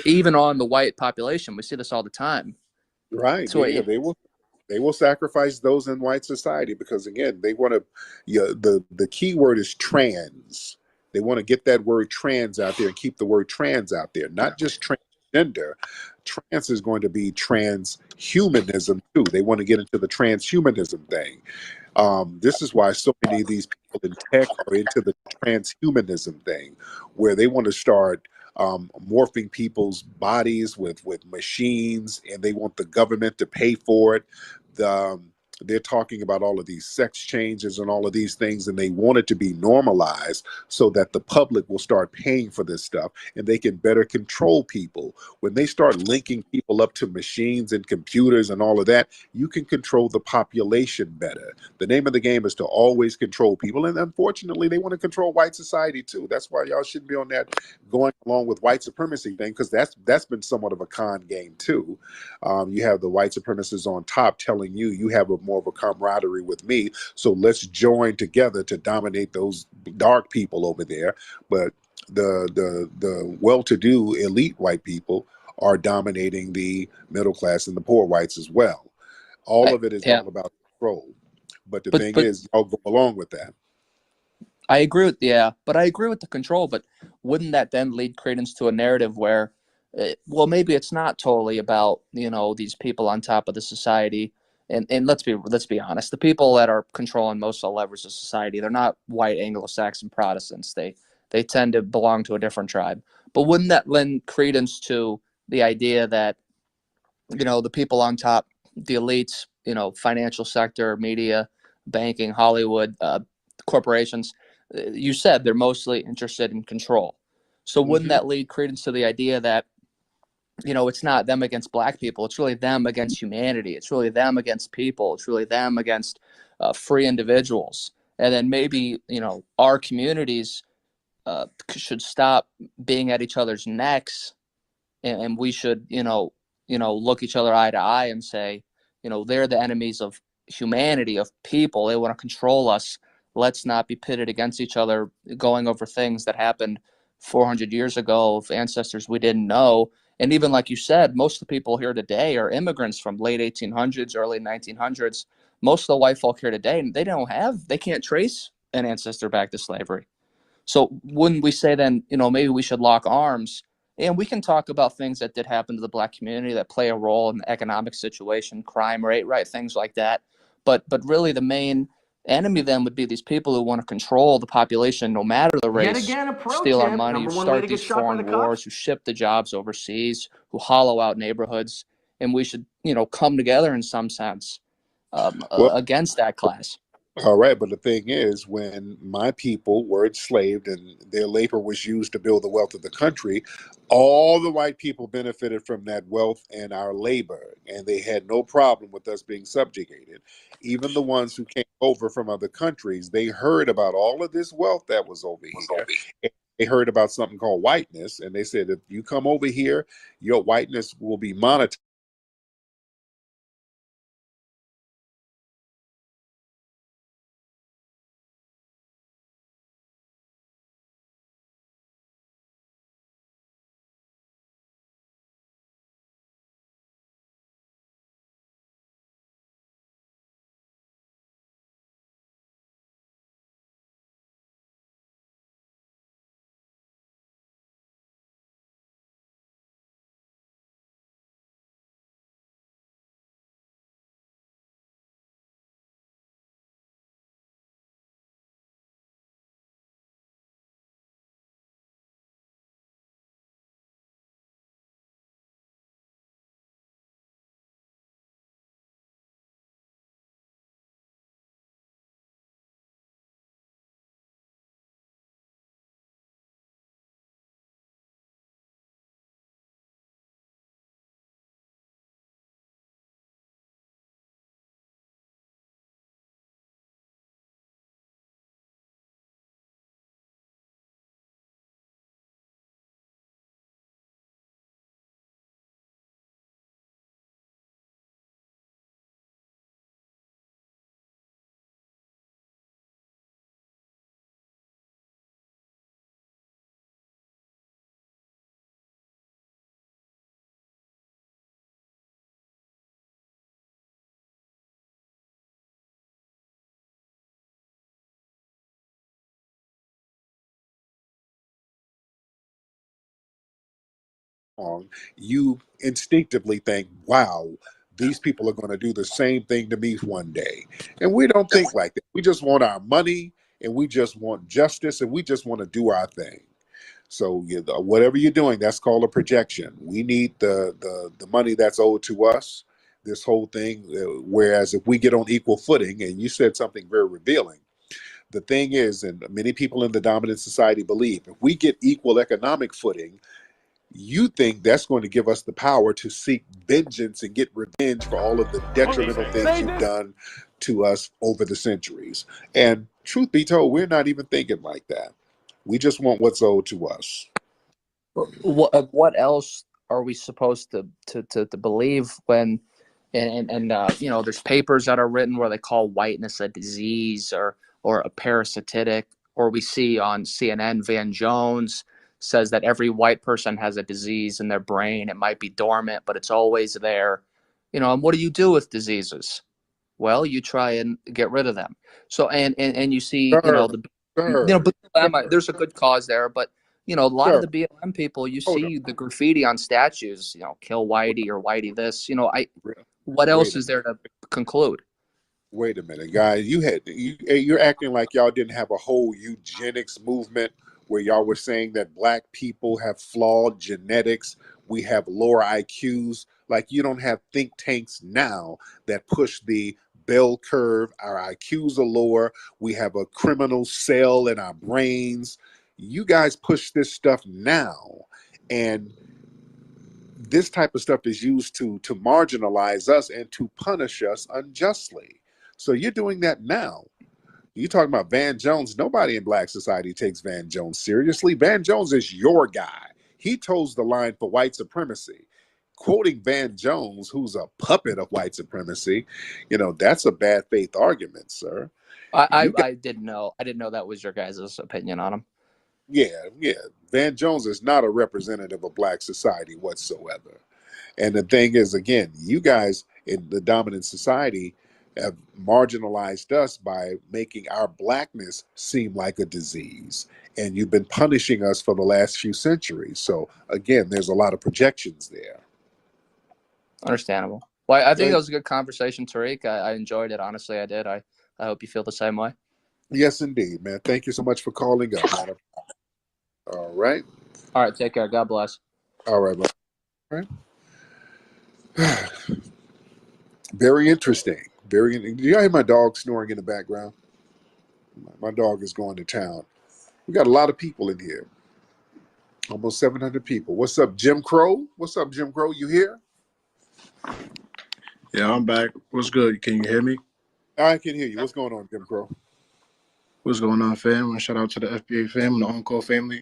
even on the white population. We see this all the time. Right. So Yeah, they will sacrifice those in white society because again, they want to. Yeah, the key word is trans. They want to get that word trans out there and keep the word trans out there, not just transgender. Trans is going to be transhumanism too. They want to get into the transhumanism thing. This is why so many of these people in tech are into the transhumanism thing, where they want to start morphing people's bodies with machines, and they want the government to pay for it. The, they're talking about all of these sex changes and all of these things, and they want it to be normalized so that the public will start paying for this stuff and they can better control people. When they start linking people up to machines and computers and all of that, you can control the population better. The name of the game is to always control people, and unfortunately, they want to control white society too. That's why y'all shouldn't be on that going along with white supremacy thing, because that's been somewhat of a con game too. You have the white supremacists on top telling you you have a more of a camaraderie with me, so let's join together to dominate those dark people over there. But the well-to-do elite white people are dominating the middle class and the poor whites as well. All of it is yeah, all about control. But the but thing is, y'all go along with that. I agree with but I agree with the control. But wouldn't that then lead credence to a narrative where, well, maybe it's not totally about these people on top of the society, and let's be honest, the people that are controlling most of the levers of society, they're not white Anglo-Saxon Protestants. They tend to belong to a different tribe. But wouldn't that lend credence to the idea that the people on top, the elites, financial sector, media, banking, Hollywood, corporations, you said they're mostly interested in control. So wouldn't Hmm. that lead credence to the idea that, it's not them against black people, it's really them against humanity, it's really them against people, it's really them against free individuals. And then maybe, our communities should stop being at each other's necks, and we should look each other eye to eye and say, they're the enemies of humanity, of people, they want to control us. Let's not be pitted against each other going over things that happened 400 years ago of ancestors we didn't know. And even like you said, most of the people here today are immigrants from late 1800s, early 1900s. Most of the white folk here today, they can't trace an ancestor back to slavery. So wouldn't we say then, maybe we should lock arms, and we can talk about things that did happen to the black community that play a role in the economic situation, crime rate, right, things like that. But really the main enemy then would be these people who want to control the population no matter the Yet race, again, a pro steal our tip. money, who Number one way start to get these shot by the foreign cops. wars, who ship the jobs overseas, who hollow out neighborhoods. And we should, come together in some sense Well, against that class. all right, but the thing is, when my people were enslaved and their labor was used to build the wealth of the country, all the white people benefited from that wealth and our labor, and they had no problem with us being subjugated. Even the ones who came over from other countries, they heard about all of this wealth that was over here. And they heard about something called whiteness, and they said, if you come over here, your whiteness will be monetized wrong, you instinctively think, wow, these people are going to do the same thing to me one day. And we don't think like that. We just want our money, and we just want justice, and we just want to do our thing. So whatever you're doing, that's called a projection. We need the money that's owed to us. This whole thing. Whereas if we get on equal footing, and you said something very revealing. The thing is, and many people in the dominant society believe, if we get equal economic footing, you think that's going to give us the power to seek vengeance and get revenge for all of the detrimental things you've done to us over the centuries. And truth be told, we're not even thinking like that. We just want what's owed to us. What else are we supposed to believe when there's papers that are written where they call whiteness a disease or a parasitic, or we see on CNN Van Jones says that every white person has a disease in their brain. It might be dormant, but it's always there. And what do you do with diseases? Well, you try and get rid of them. So and you see, Sir, BLM, sir, there's a good cause there, but a lot of sir, the BLM people, you hold on. see the graffiti on statues, kill Whitey or Whitey this. What Wait else a is there to conclude? wait a minute, guys. You're acting like y'all didn't have a whole eugenics movement where y'all were saying that black people have flawed genetics, we have lower IQs. Like you don't have think tanks now that push the bell curve. Our IQs are lower. We have a criminal cell in our brains. You guys push this stuff now, and this type of stuff is used to marginalize us and to punish us unjustly. So you're doing that now. You talking about Van Jones? Nobody in black society takes Van Jones seriously. Van Jones is your guy. He toes the line for white supremacy. Quoting Van Jones, who's a puppet of white supremacy, that's a bad faith argument, sir. I, You got I, I didn't know. I didn't know that was your guys' opinion on him. yeah. Van Jones is not a representative of black society whatsoever. And the thing is, again, you guys in the dominant society have marginalized us by making our blackness seem like a disease. And you've been punishing us for the last few centuries. So, again, there's a lot of projections there. Understandable. Well, I think Uh, that was a good conversation, Tariq. I enjoyed it. Honestly, I did. I hope you feel the same way. yes, indeed, man. Thank you so much for calling up, man. All right. All right. Take care. God bless. All right, man. All right. Very interesting. Do you hear my dog snoring in the background? My dog is going to town. We got a lot of people in here. Almost 700 people. What's up, Jim Crow? What's up, Jim Crow? You here? Yeah, I'm back. What's good? Can you hear me? I can hear you. What's going on, Jim Crow? What's going on, fam? And shout out to the FBA fam and the on-call family.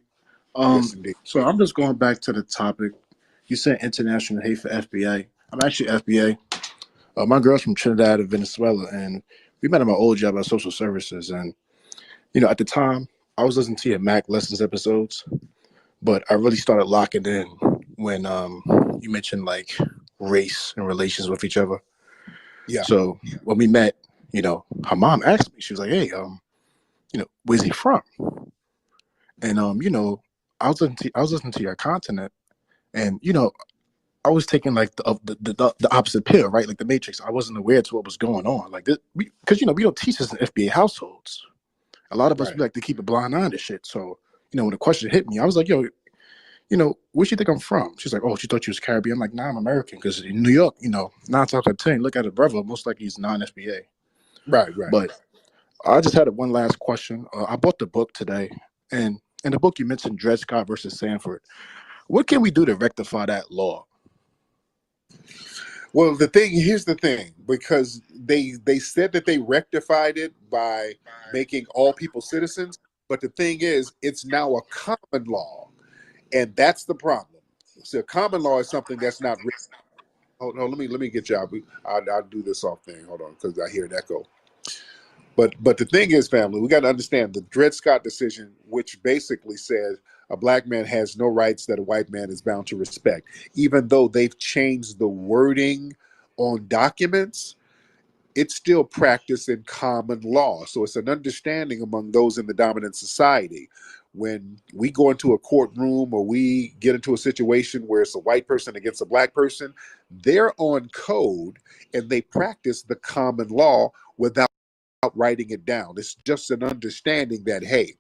Yes, indeed. So I'm just going back to the topic. You said international hate for FBA. I'm actually FBA. My girl's from Trinidad and Venezuela, and we met at my old job at social services. And at the time, I was listening to your Mac lessons episodes, but I really started locking in when you mentioned like race and relations with each other. Yeah. So when we met, her mom asked me, she was like, "Hey, where's he from?" And I was listening to your continent, and I was taking like the opposite pill, right? Like the Matrix. I wasn't aware to what was going on, like this, because we don't teach this in FBA households. A lot of us Right. we like to keep a blind eye to shit. So when the question hit me, I was like, "Yo, where she think I'm from?" She's like, "Oh, she thought you was Caribbean." I'm like, "Nah, I'm American." Because in New York, 9 times out of 10, look at a brother, most likely he's non-FBA. Right. Right. But I just had one last question. I bought the book today, and in the book you mentioned Dred Scott versus Sanford. What can we do to rectify that law? Well, here's the thing, because they said that they rectified it by making all people citizens, but the thing is, it's now a common law, and that's the problem. So, common law is something that's not written. Hold on, let me get you out. I'll do this off thing. Hold on, because I hear an echo. But the thing is, family, we got to understand the Dred Scott decision, which basically says a black man has no rights that a white man is bound to respect. Even though they've changed the wording on documents, it's still practiced in common law. So it's an understanding among those in the dominant society. when we go into a courtroom or we get into a situation where it's a white person against a black person, they're on code and they practice the common law without writing it down. It's just an understanding that, hey,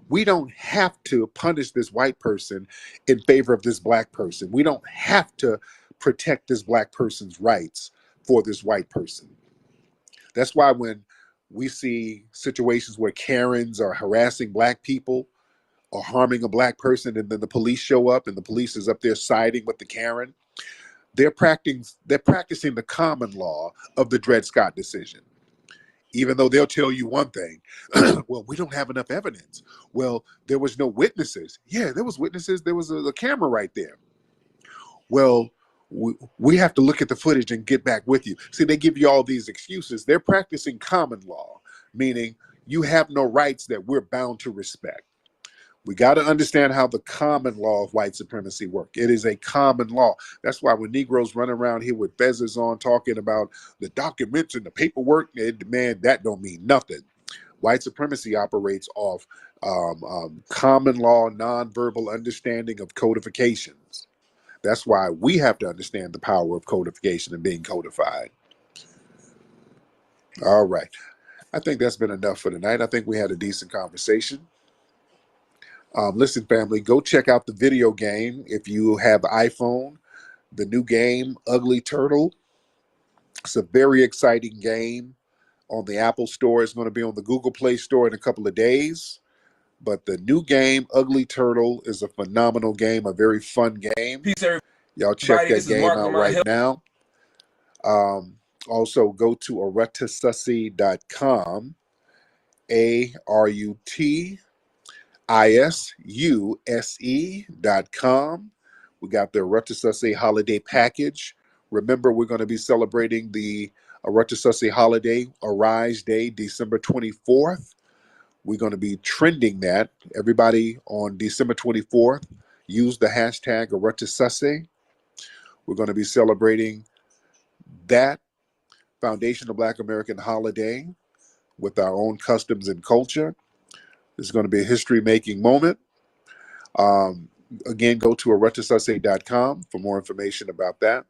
we don't have to punish this white person in favor of this black person. We don't have to protect this black person's rights for this white person. That's why when we see situations where Karens are harassing black people or harming a black person, and then the police show up and the police is up there siding with the Karen, they're practicing the common law of the Dred Scott decision. Even though they'll tell you one thing, well, we don't have enough evidence. Well, there was no witnesses. Yeah, there was witnesses. There was a camera right there. Well, we have to look at the footage and get back with you. See, they give you all these excuses. They're practicing common law, meaning you have no rights that we're bound to respect. We got to understand how the common law of white supremacy work. It is a common law. That's why when Negroes run around here with feathers on talking about the documents and the paperwork, man, that don't mean nothing. White supremacy operates off common law, nonverbal understanding of codifications. That's why we have to understand the power of codification and being codified. All right. I think that's been enough for tonight. I think we had a decent conversation. Listen, family, go check out the video game if you have an iPhone. The new game, Ugly Turtle. It's a very exciting game on the Apple Store. It's going to be on the Google Play Store in a couple of days. But the new game, Ugly Turtle, is a phenomenal game, a very fun game. Peace, everybody. Y'all check that This is game Mark out Lamont right Hill. now. Also, go to arutisussy.com, ARUTISUSE.com. We got the Arutisussy holiday package. Remember, we're going to be celebrating the Arutisussy holiday, Arise Day, December 24th. We're going to be trending that. Everybody on December 24th, use the hashtag Arutisussy. We're going to be celebrating that Foundation of Black American holiday with our own customs and culture. This is going to be a history-making moment. Again, go to arutisussy.com for more information about that.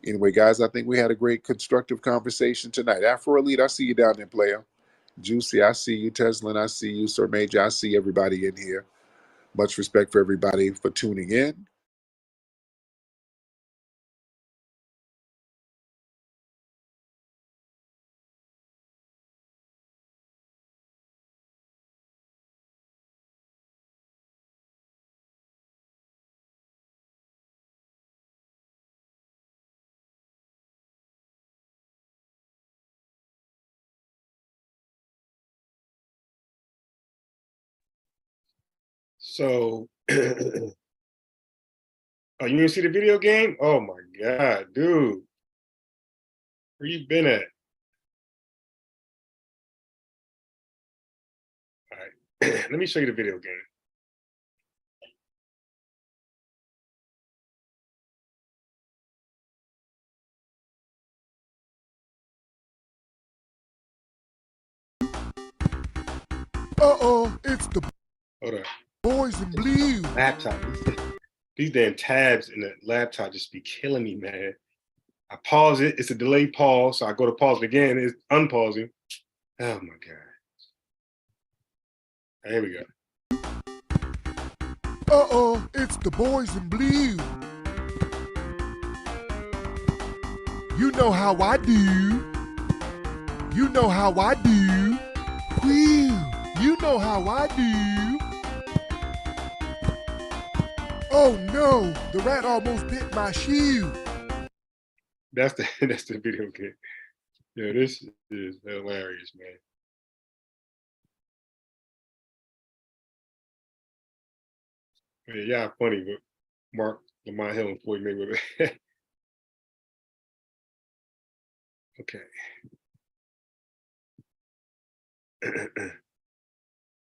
Anyway, guys, I think we had a great constructive conversation tonight. Afro Elite, I see you down there, player. Juicy, I see you. Teslin, I see you. Sir Major, I see everybody in here. Much respect for everybody for tuning in. So, oh, you didn't see the video game? Oh my God, dude. Where you been at? All right, let me show you the video game. It's the Hold on. boys in blue. Laptop. These damn tabs in the laptop just be killing me, man. I pause it. It's a delayed pause. So I go to pause it again. It's unpausing. Oh my God. Here we go. It's the boys in blue. You know how I do. You know how I do. Whew. You know how I do. Oh no, the rat almost bit my shoe. That's the video game. Yeah, this is hilarious, man. Yeah, y'all funny, but Mark Lamont Hill and Floyd Mayweather. Okay.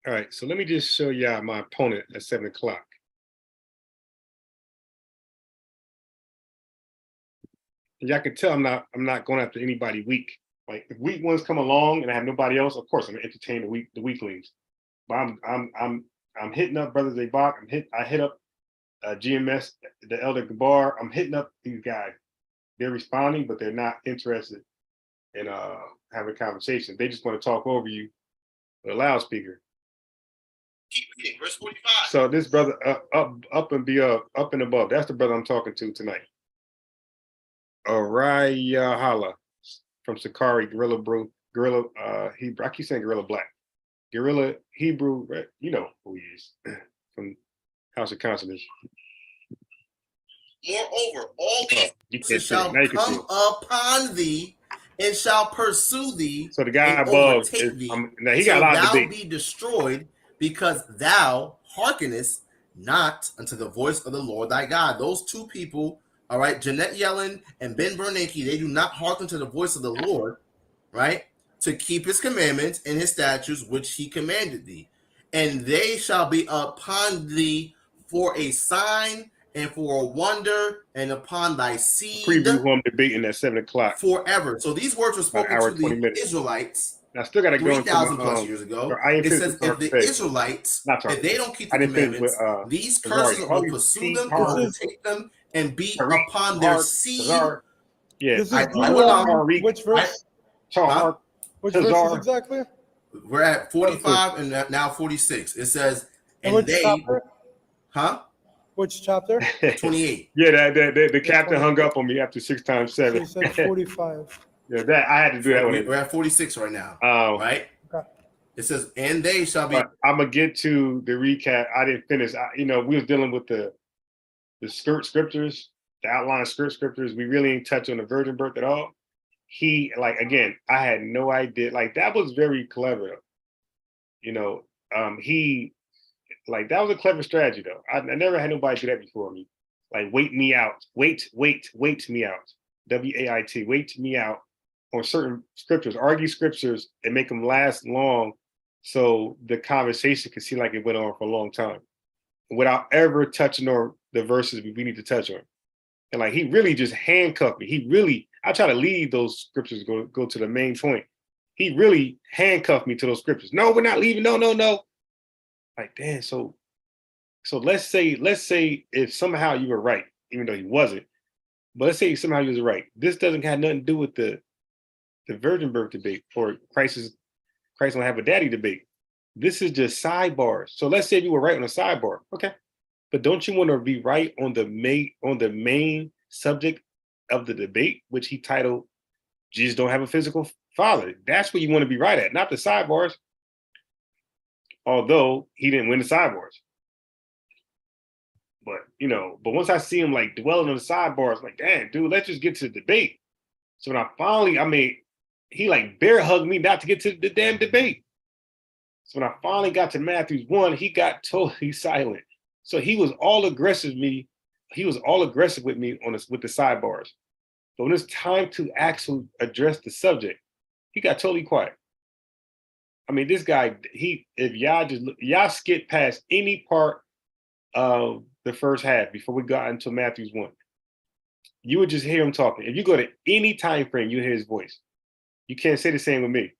All right, so let me just show y'all my opponent at 7 o'clock. Y'all can tell I'm not going after anybody weak. Like if weak ones come along and I have nobody else, of course I'm gonna entertain the weaklings. But I'm hitting up Brother Zabak. I hit up GMS, the Elder Gabar. I'm hitting up these guys. They're responding, but they're not interested in having a conversation. They just want to talk over you with a loudspeaker. Keep reading, verse 45. So this brother up and above. That's the brother I'm talking to tonight. Araya Hala from Sakari Gorilla Brew. Gorilla Hebrew. I keep saying Gorilla Black. Gorilla Hebrew, right? You know who he is from House of Consonants. Moreover, all these shall come upon thee and shall pursue thee. So the guy and above overtake thee, now he got a lot of thou debate. be destroyed, because thou hearkenest not unto the voice of the Lord thy God. Those two people, all right, Jeanette Yellen and Ben Bernanke, they do not hearken to the voice of the Lord, right, to keep his commandments and his statutes which he commanded thee. And they shall be upon thee for a sign and for a wonder, and upon thy seed. Preview who I'm debating at 7 o'clock. Forever. So these words were spoken to the Israelites. I still got to go 3,000 plus years ago. It says if the Israelites, if they don't keep the commandments, these curses will pursue them, overtake them, and be upon their seed. Yeah. Which verse? Which verse exactly? We're at 45 and now 46. It says, and which they, chapter? huh? Which chapter? 28. Yeah, the captain hung up on me after 6 times 7. He said 45. Yeah, that I had to do that one. We're at 46 right now. Right? Okay. It says, and they shall be. I'm gonna get to the recap. I didn't finish. We was dealing with the scriptures, the outline scriptures. We really didn't touch on the virgin birth at all. I had no idea. Like, that was very clever. That was a clever strategy though. I never had nobody do that before me. Like, wait me out. Wait me out. WAIT, wait me out on certain scriptures, argue scriptures and make them last long so the conversation can seem like it went on for a long time without ever touching on the verses we need to touch on. And like, he really just handcuffed me. I try to leave those scriptures, go to the main point. He really handcuffed me to those scriptures. No, we're not leaving. No. Like, damn, so let's say if somehow you were right, even though he wasn't, but let's say somehow he was right. This doesn't have nothing to do with the virgin birth debate or Christ don't have a daddy debate. This is just sidebars. So let's say you were right on a sidebar, okay? But don't you want to be right on the main subject of the debate, which he titled "Jesus Don't Have a Physical Father"? That's what you want to be right at, not the sidebars. Although he didn't win the sidebars. But once I see him like dwelling on the sidebars, like, damn, dude, let's just get to the debate. So when I finally, he like bear hugged me not to get to the damn debate. So when I finally got to Matthew 1, he got totally silent. So he was all aggressive with me with the sidebars. But when it's time to actually address the subject, he got totally quiet. I mean, this guy, if y'all skip past any part of the first half before we got into Matthew 1, you would just hear him talking. If you go to any time frame, you hear his voice. You can't say the same with me.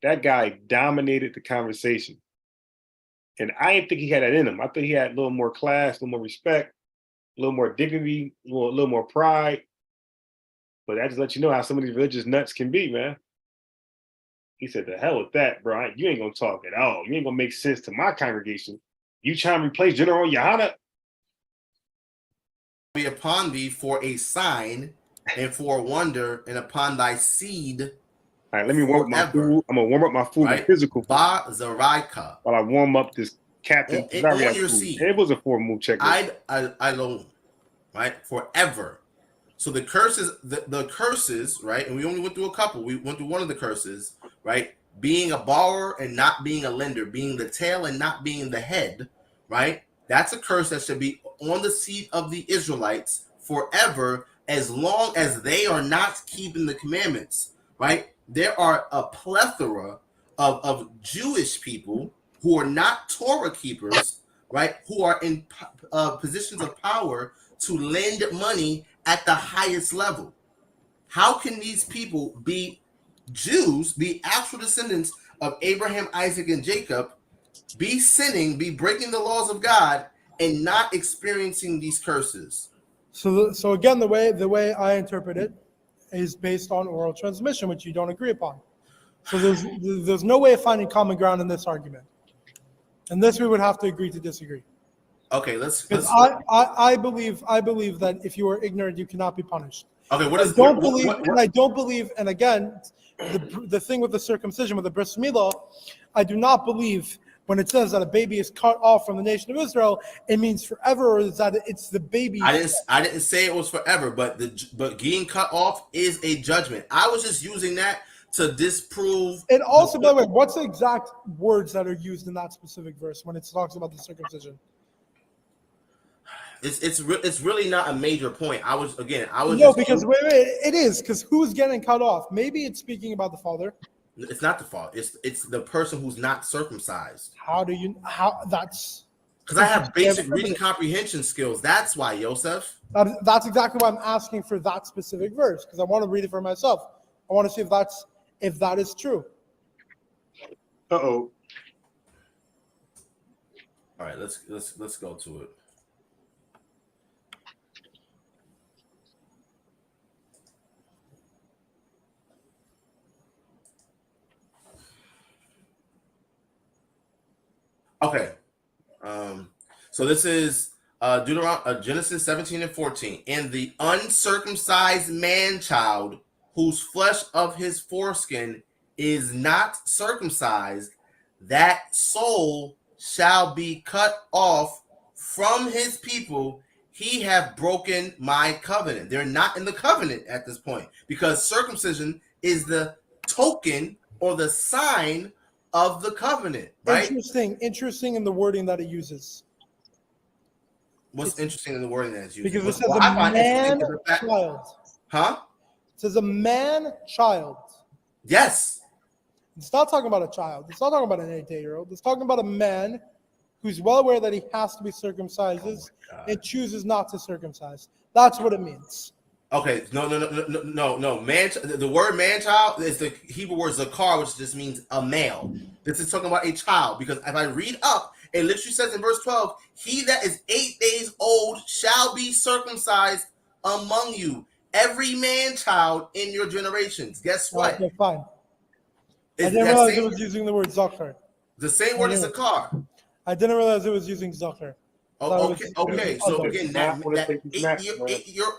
That guy dominated the conversation. And I didn't think he had that in him. I think he had a little more class, a little more respect, a little more dignity, a little more pride. But that just lets you know how some of these religious nuts can be, man. He said, the hell with that, bro. You ain't going to talk at all. You ain't going to make sense to my congregation. You trying to replace General Yohana? Be upon thee for a sign and for a wonder, and upon thy seed. All right, let me warm up my food. I'm going to warm up my food, right? Physical food. TAZARYACH'S. While I warm up this Captain TAZARYACH'S food. It was a 4-move checklist. I don't, right? Forever. So the curses, right? And we only went through a couple. We went through one of the curses, right? Being a borrower and not being a lender, being the tail and not being the head, right? That's a curse that should be on the seed of the Israelites forever, as long as they are not keeping the commandments, right? There are a plethora of Jewish people who are not Torah keepers, right? Who are in positions of power to lend money at the highest level. How can these people be Jews, be actual descendants of Abraham, Isaac, and Jacob, be sinning, be breaking the laws of God, and not experiencing these curses? So again, the way I interpret it is based on oral transmission, which you don't agree upon. So there's no way of finding common ground in this argument. And this we would have to agree to disagree. Okay, let's I believe that if you are ignorant, you cannot be punished. Okay, I don't believe, and again, the thing with the circumcision, with the bris milah, I do not believe when it says that a baby is cut off from the nation of Israel, it means forever, or is that it's the baby. I didn't say it was forever, but getting cut off is a judgment. I was just using that to disprove. And also, by the way, what's the exact words that are used in that specific verse when it talks about the circumcision? It's really not a major point. I was wait, it is, because who's getting cut off? Maybe it's speaking about the father. It's not the father. It's the person who's not circumcised. That's because I have basic reading comprehension skills. That's why, Yosef. That's exactly why I'm asking for that specific verse, because I want to read it for myself. I want to see if that is true. Uh-oh. All right, let's go to it. Okay, so this is Genesis 17 and 14. And the uncircumcised man-child, whose flesh of his foreskin is not circumcised, that soul shall be cut off from his people. He have broken my covenant. They're not in the covenant at this point, because circumcision is the token or the sign of the covenant, right? Interesting in the wording that it uses. What's interesting in the wording that it's using? Because it says a man-child. Huh? It says a man-child. Yes. It's not talking about a child. It's not talking about an 8-year-old. It's talking about a man who's well aware that he has to be circumcised and chooses not to circumcise. That's what it means. Okay, no. Man, the word man-child is the Hebrew word zakar, which just means a male. This is talking about a child, because if I read up, it literally says in verse 12, he that is 8 days old shall be circumcised among you, every man-child in your generations. Guess what? Okay, fine. I didn't realize it was using the word zakar. The same word is zakar. I didn't realize it was using zakar. Oh, okay. So again, that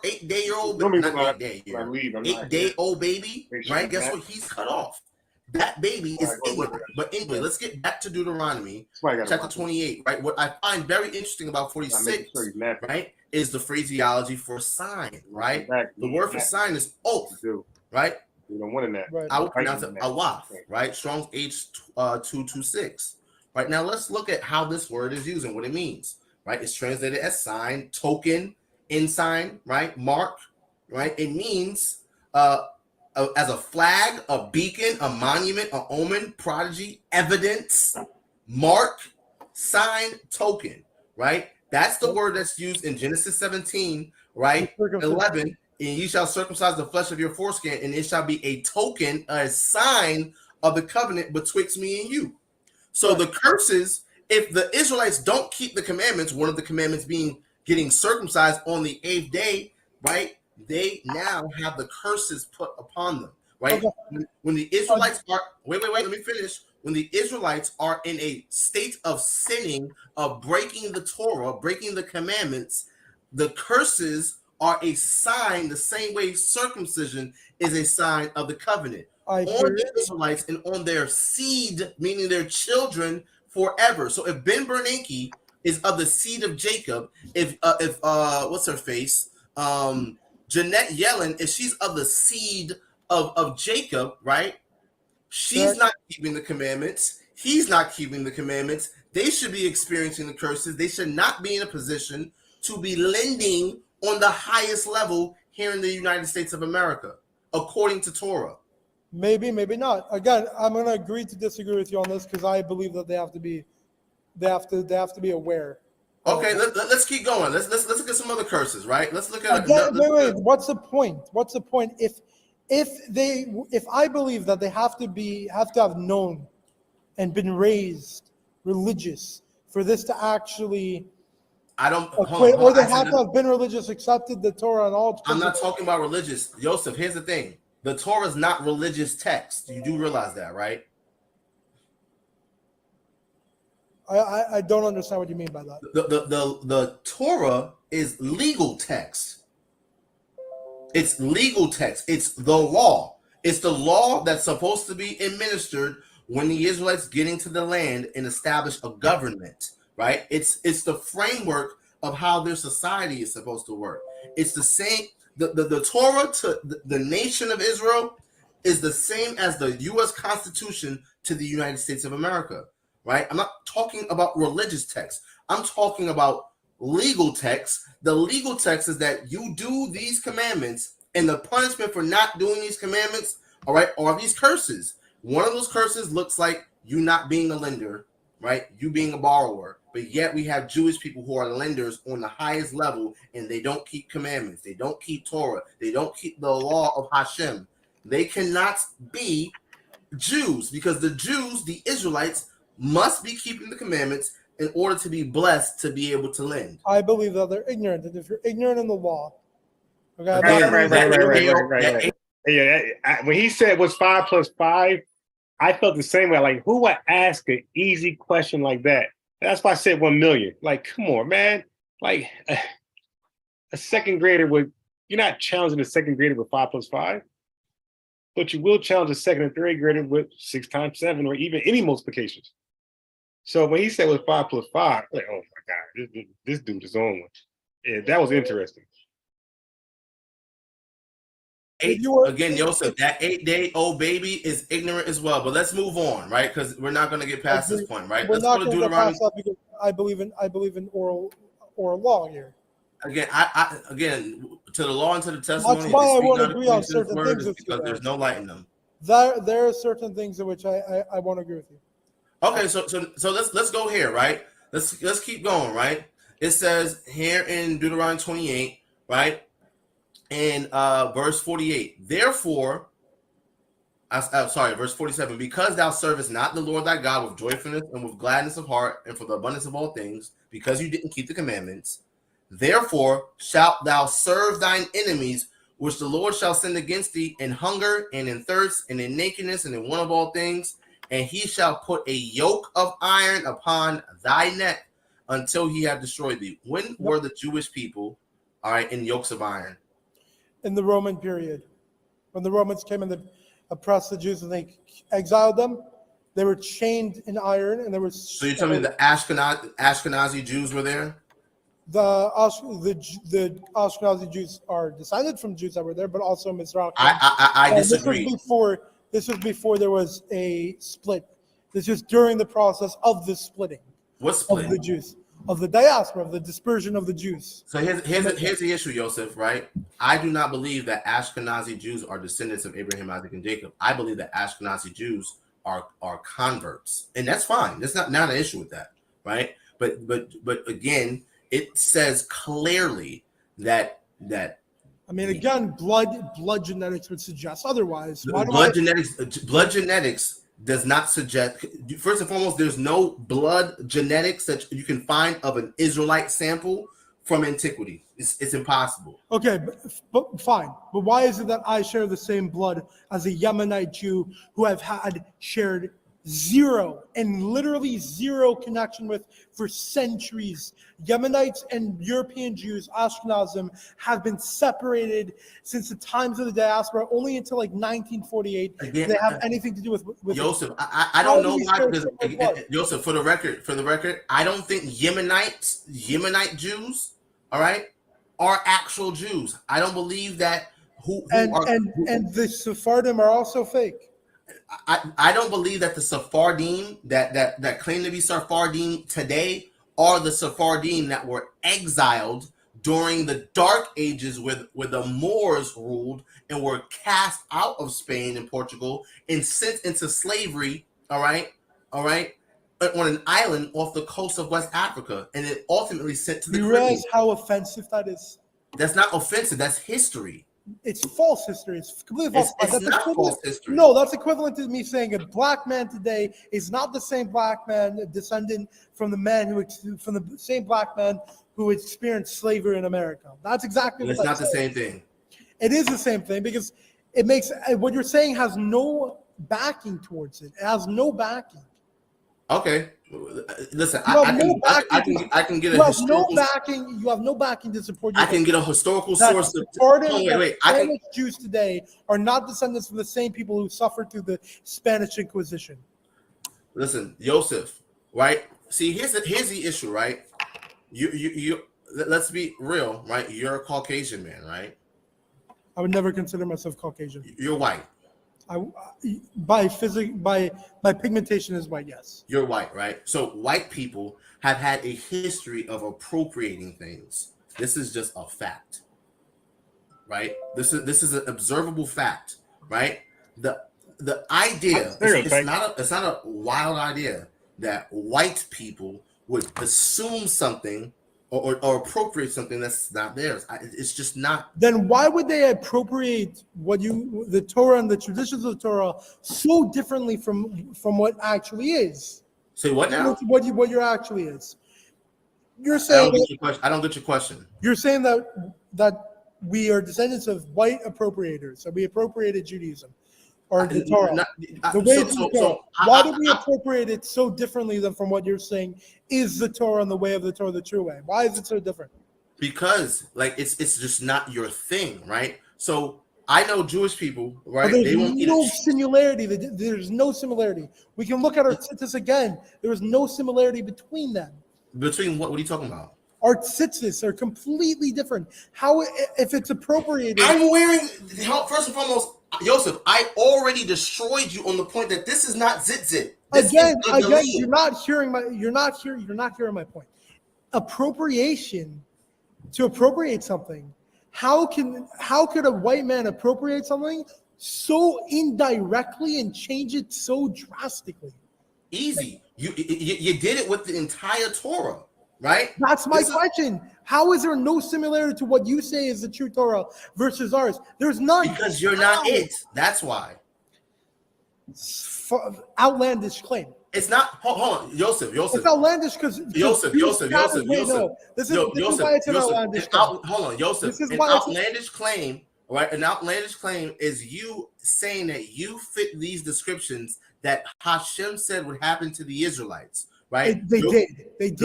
8-day-old baby, right? Guess what? He's cut off. That baby is ignorant. But anyway, let's get back to Deuteronomy chapter 28, right? What I find very interesting about 46, right, is the phraseology for sign, right? The word for sign is oath, right? We don't want that. Right. I would pronounce it awaf, right? Strong's H226. Right, now let's look at how this word is used and what it means. Right, it's translated as sign, token, ensign, right, mark, right. It means as a flag, a beacon, a monument, a omen, prodigy, evidence, mark, sign, token, right. That's the word that's used in Genesis 17, right, 11. And ye shall circumcise the flesh of your foreskin, and it shall be a token, a sign of the covenant betwixt me and you. So the curses, if the Israelites don't keep the commandments, one of the commandments being getting circumcised on the 8th day, right? They now have the curses put upon them, right? Okay. When the Israelites are, wait, let me finish. When the Israelites are in a state of sinning, of breaking the Torah, breaking the commandments, the curses are a sign, the same way circumcision is a sign of the covenant. On the Israelites and on their seed, meaning their children, forever. So if Ben Bernanke is of the seed of Jacob, if what's her face, Jeanette Yellen, if she's of the seed of Jacob, right? She's not keeping the commandments. He's not keeping the commandments. They should be experiencing the curses. They should not be in a position to be lending on the highest level here in the United States of America, according to Torah. Maybe, maybe not. Again, I'm going to agree to disagree with you on this, because I believe that they have to be aware. Okay, let's keep going. Let's look at some other curses, right? Let's look at. Wait. What's the point? What's the point if I believe that they have to have known and been raised religious for this to actually I don't. equate, or they have to have been religious, accepted the Torah and all. I'm not talking about religious. Joseph, here's the thing: the Torah is not religious text. You do realize that, right? I don't understand what you mean by that. The Torah is legal text. It's legal text. It's the law. It's the law that's supposed to be administered when the Israelites get into the land and establish a government, right? It's the framework of how their society is supposed to work. It's the same. The Torah to the nation of Israel is the same as the U.S. Constitution to the United States of America, right? I'm not talking about religious text. I'm talking about legal text. The legal text is that you do these commandments, and the punishment for not doing these commandments, all right, are these curses. One of those curses looks like you not being a lender, right? You being a borrower. But yet we have Jewish people who are lenders on the highest level, and they don't keep commandments. They don't keep Torah. They don't keep the law of Hashem. They cannot be Jews because the Jews, the Israelites, must be keeping the commandments in order to be blessed to be able to lend. I believe that they're ignorant. And if you're ignorant in the law, okay, right. Yeah, when he said what's 5 plus 5, I felt the same way. Like, who would ask an easy question like that? That's why I said 1 million. Like, come on, man. Like, a second grader would. You're not challenging a second grader with 5 plus 5, but you will challenge a second and third grader with 6 times 7 or even any multiplications. So when he said with 5 plus 5, like, oh my God, this dude is on one. Yeah, that was interesting. Again, Joseph, that 8-day-old baby is ignorant as well. But let's move on, right? Because we're not going to get past this point, right? We're Let's not go to going to Deuteronomy. pass that because I believe in oral law here. Again, again to the law and to the testimony. That's why I won't agree on certain things with you. Because there's no light in them. There are certain things in which I won't agree with you. Okay, so let's go here, right? Let's keep going, right? It says here in Deuteronomy 28, right? In verse 48, therefore, verse 47, because thou servest not the Lord thy God with joyfulness and with gladness of heart and for the abundance of all things, because you didn't keep the commandments, therefore shalt thou serve thine enemies, which the Lord shall send against thee in hunger and in thirst and in nakedness and in want of all things, and he shall put a yoke of iron upon thy neck until he have destroyed thee. When were the Jewish people, all right, in yokes of iron? In the Roman period, when the Romans came and they oppressed the Jews and they exiled them, they were chained in iron, and there was. So you tell me the Ashkenazi Jews were there? The Ashkenazi Jews are descended from Jews that were there, but also Mizrahi. I disagree. This was before there was a split. This was during the process of the splitting. What split? Of the Jews. Of the diaspora, of the dispersion of the Jews. So here's the issue, Joseph, right? I do not believe that Ashkenazi Jews are descendants of Abraham, Isaac, and Jacob. I believe that Ashkenazi Jews are converts. And that's fine. There's not an issue with that, right? But again, it says clearly that I mean, again, blood genetics would suggest otherwise. Blood genetics does not suggest. First and foremost, there's no blood genetics that you can find of an Israelite sample from antiquity. It's impossible. Okay, but fine. But why is it that I share the same blood as a Yemenite Jew who I've had shared literally zero connection with for centuries? Yemenites and European Jews, Ashkenazim, have been separated since the times of the diaspora, only until like 1948. Again, they have anything to do with Joseph. I don't know why, because Joseph, for the record, I don't think Yemenite Jews, all right, are actual Jews. I don't believe that. And the Sephardim are also fake. I don't believe that the Sephardim that claim to be Sephardim today are the Sephardim that were exiled during the Dark Ages where the Moors ruled and were cast out of Spain and Portugal and sent into slavery, all right, on an island off the coast of West Africa, and it ultimately sent to the Caribbean. You realize how offensive that is? That's not offensive. That's history. It's false history. It's completely false. It's not false history. No, that's equivalent to me saying a black man today is not the same black man descendant from the same black man who experienced slavery in America. That's exactly. It's not the same thing. It is the same thing because it makes what you're saying has no backing towards it. It has no backing. Okay, listen, I can get a historical. You have no backing to support. I can get a historical source. Spanish Jews today are not descendants from the same people who suffered through the Spanish Inquisition. Listen, Joseph, right? See, here's the issue, right? You. Let's be real, right? You're a Caucasian man, right? I would never consider myself Caucasian. You're white. By pigmentation is white, yes. You're white, right? So white people have had a history of appropriating things. This is just a fact, right? This is an observable fact, right? The idea it's not a wild idea that white people would assume something or appropriate something that's not theirs. It's just not. Then why would they appropriate the Torah and the traditions of the Torah so differently from what actually is? Say what now? What your actually is? You're saying I don't get your question. You're saying that we are descendants of white appropriators, so we appropriated Judaism or the Torah. Why did we appropriate it so differently than from what you're saying is the Torah and the way of the Torah the true way? Why is it so different? Because it's just not your thing, right? So I know Jewish people, right? But there's no similarity. There's no similarity. We can look at our tzitzis again. There is no similarity between them. Between what? What are you talking about? Our tzitzis are completely different. How if it's appropriated? I'm wearing. First and foremost, Joseph, I already destroyed you on the point that this is not zitzit. Again, you're not hearing my point. Appropriation, to appropriate something. How could a white man appropriate something so indirectly and change it so drastically? Easy. You did it with the entire Torah, right? That's my question. How is there no similarity to what you say is the true Torah versus ours? There's none. Because you're not it. That's why. Outlandish claim. It's not. Hold on, Joseph. It's outlandish because Joseph. This is why it's an outlandish claim. Hold on, Joseph. An outlandish claim, right? An outlandish claim is you saying that you fit these descriptions that Hashem said would happen to the Israelites, right? They did. Wait.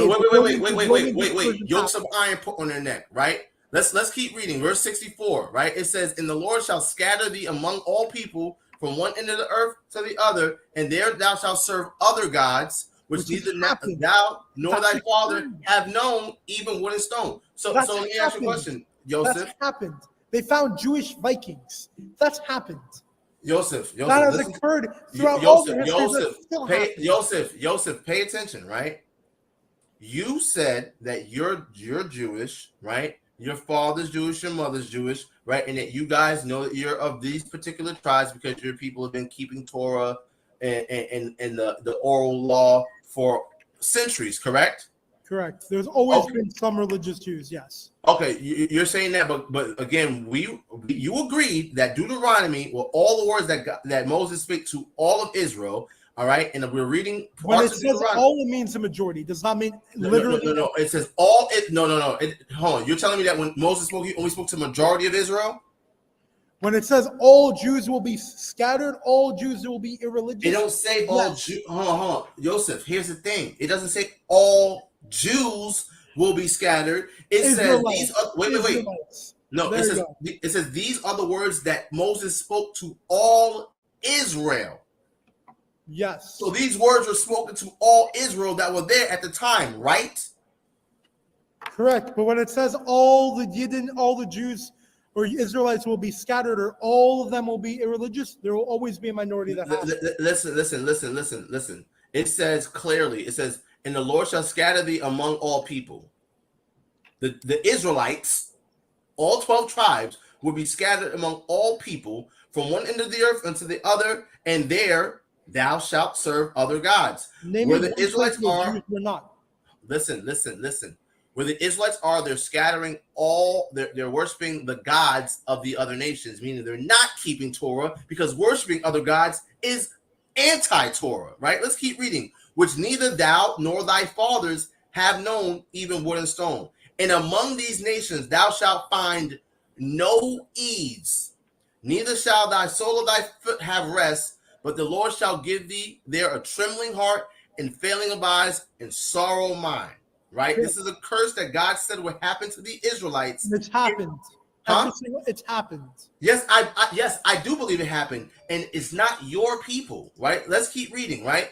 Yokes of iron put on their neck, right? Let's keep reading. Verse 64, right? It says, "And the Lord shall scatter thee among all people from one end of the earth to the other, and there thou shalt serve other gods, which neither thou nor thy father have known, even wood and stone." So let me ask you a question, Joseph. That's happened. They found Jewish Vikings. That's happened. Joseph, that has occurred throughout all the history. Joseph, pay attention, right? You said that you're Jewish, right? Your father's Jewish, your mother's Jewish, right? And that you guys know that you're of these particular tribes because your people have been keeping Torah and the oral law for centuries, correct? Correct. There's always been some religious Jews, yes. Okay, you're saying that, but again, you agreed that Deuteronomy were all the words that Moses spoke to all of Israel. All right, and we're reading. When it says all, it means the majority. It does not mean literally. No. It says all. No. Hold on. You're telling me that when Moses spoke, he only spoke to the majority of Israel? When it says all Jews will be scattered, all Jews will be irreligious. It don't say all Jews. Hold on. Joseph, here's the thing. It doesn't say all Jews will be scattered. It says these. Wait. No, it says these are the words that Moses spoke to all Israel. Yes. So these words were spoken to all Israel that were there at the time, right? Correct. But when it says all the Jews or Israelites will be scattered, or all of them will be irreligious, there will always be a minority that Listen. It says clearly, it says, "And the Lord shall scatter thee among all people." The Israelites, all 12 tribes, will be scattered among all people from one end of the earth unto the other, and there thou shalt serve other gods. Where the Israelites are, we're not. Listen. Where the Israelites are, they're scattering all, they're worshiping the gods of the other nations, meaning they're not keeping Torah, because worshiping other gods is anti-Torah, right? Let's keep reading. Which neither thou nor thy fathers have known, even wood and stone. And among these nations thou shalt find no ease, neither shall thy sole of thy foot have rest, but the Lord shall give thee there a trembling heart and failing of eyes and sorrow of mind. Right? This is a curse that God said would happen to the Israelites. It's happened. Huh? It's happened. Yes, I do believe it happened, and it's not your people, right? Let's keep reading, right?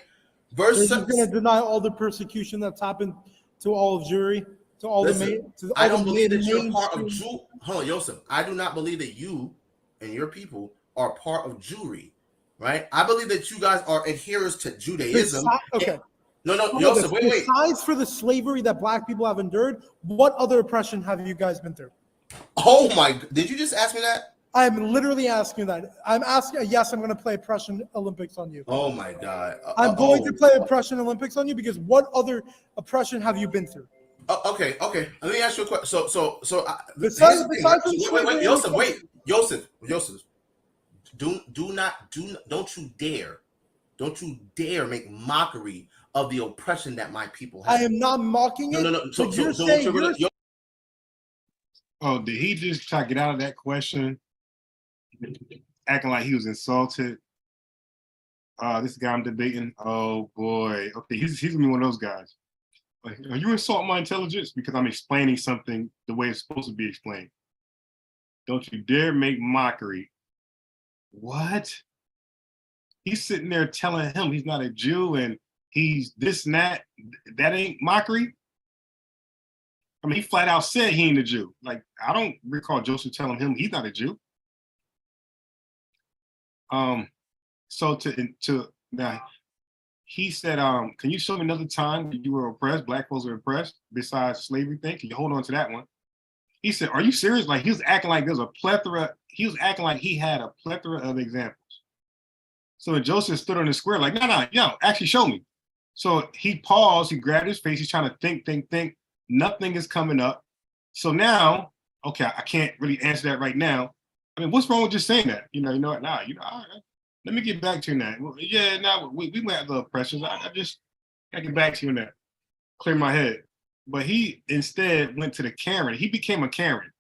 They're Verse. just going to deny all the persecution that's happened to all of Jewry, to all Listen, the I don't believe that you're part of Jew. Hold on, Joseph. I do not believe that you and your people are part of Jewry, right? I believe that you guys are adherents to Judaism. Okay. No, Joseph, wait. Besides for the slavery that black people have endured, what other oppression have you guys been through? Oh my! Did you just ask me that? I'm literally asking that. I'm asking. Yes, I'm going to play oppression Olympics on you. Oh my God! I'm going to play oppression Olympics on you because what other oppression have you been through? Okay. Let me ask you a question. So, Besides wait, Joseph. Don't you dare make mockery of the oppression that my people have. I am not mocking it. No. Oh, did he just try to get out of that question? Acting like he was insulted. This guy I'm debating. Oh boy. Okay, he's gonna be one of those guys. Are you insulting my intelligence because I'm explaining something the way it's supposed to be explained? Don't you dare make mockery. What? He's sitting there telling him he's not a Jew and he's this and that. That ain't mockery. I mean, he flat out said he ain't a Jew. Like, I don't recall Joseph telling him he's not a Jew. So to now, he said, can you show me another time that you were oppressed, black folks were oppressed, besides slavery thing? Can you hold on to that one? He said, are you serious? Like, he was acting like there's a plethora. He was acting like he had a plethora of examples. So when Joseph stood on the square, like, no, actually show me. So he paused, he grabbed his face, he's trying to think. Nothing is coming up. So now, okay, I can't really answer that right now. I mean, what's wrong with just saying that? You know what? All right, let me get back to you now. Well, yeah, now we might have the oppressions. I just gotta get back to you on that. Clear my head. But he instead went to the Karen. He became a Karen.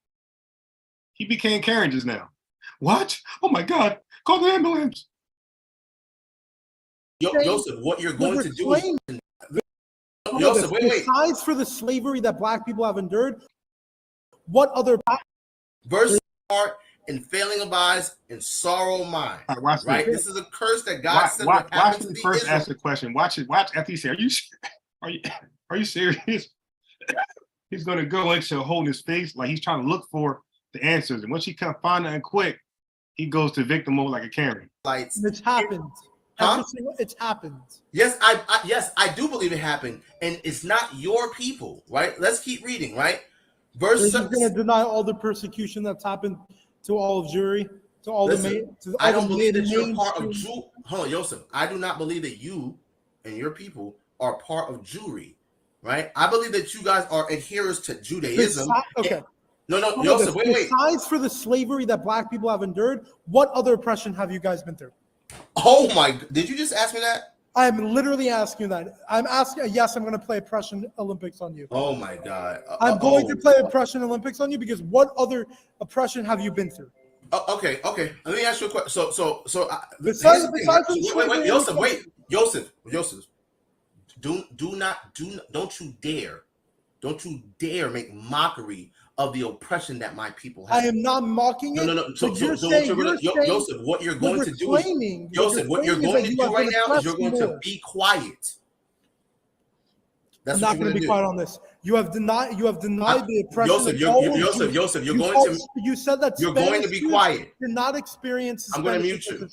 He became Karen just now. What? Oh my God! Call the ambulance. Joseph, what you're going to do is Joseph, wait. Besides for the slavery that black people have endured, what other verse heart and failing of eyes and sorrow of mind. Right? This is a curse that God said would happen to the first Israel. ask the question. Watch after he said, are you serious? He's gonna go into holding his face like he's trying to look for the answers. And once he can't find nothing quick, he goes to victim mode like a Karen. It's happened. Huh? It's happened. Yes, I do believe it happened, and it's not your people, right? Let's keep reading, right? Verse. They're going to deny all the persecution that's happened to all of Jewry, to all I don't believe that you're part of Jew. Hold on, Joseph. I do not believe that you and your people are part of Jewry, right? I believe that you guys are adherents to Judaism. Okay. No, Joseph, wait. Besides for the slavery that black people have endured, what other oppression have you guys been through? Oh my! Did you just ask me that? I'm literally asking that. I'm asking. Yes, I'm going to play oppression Olympics on you. Oh my God! I'm going to play oppression Olympics on you because what other oppression have you been through? Okay. Let me ask you a question. So, besides wait, Joseph. Don't you dare make mockery of the oppression that my people have. I am not mocking it. No. Joseph, what you're going to do right now is you're going to be quiet. I'm not going to be quiet on this. You have denied the oppression. Joseph, you said that you're going to be quiet. Did not experience. I'm going to mute you.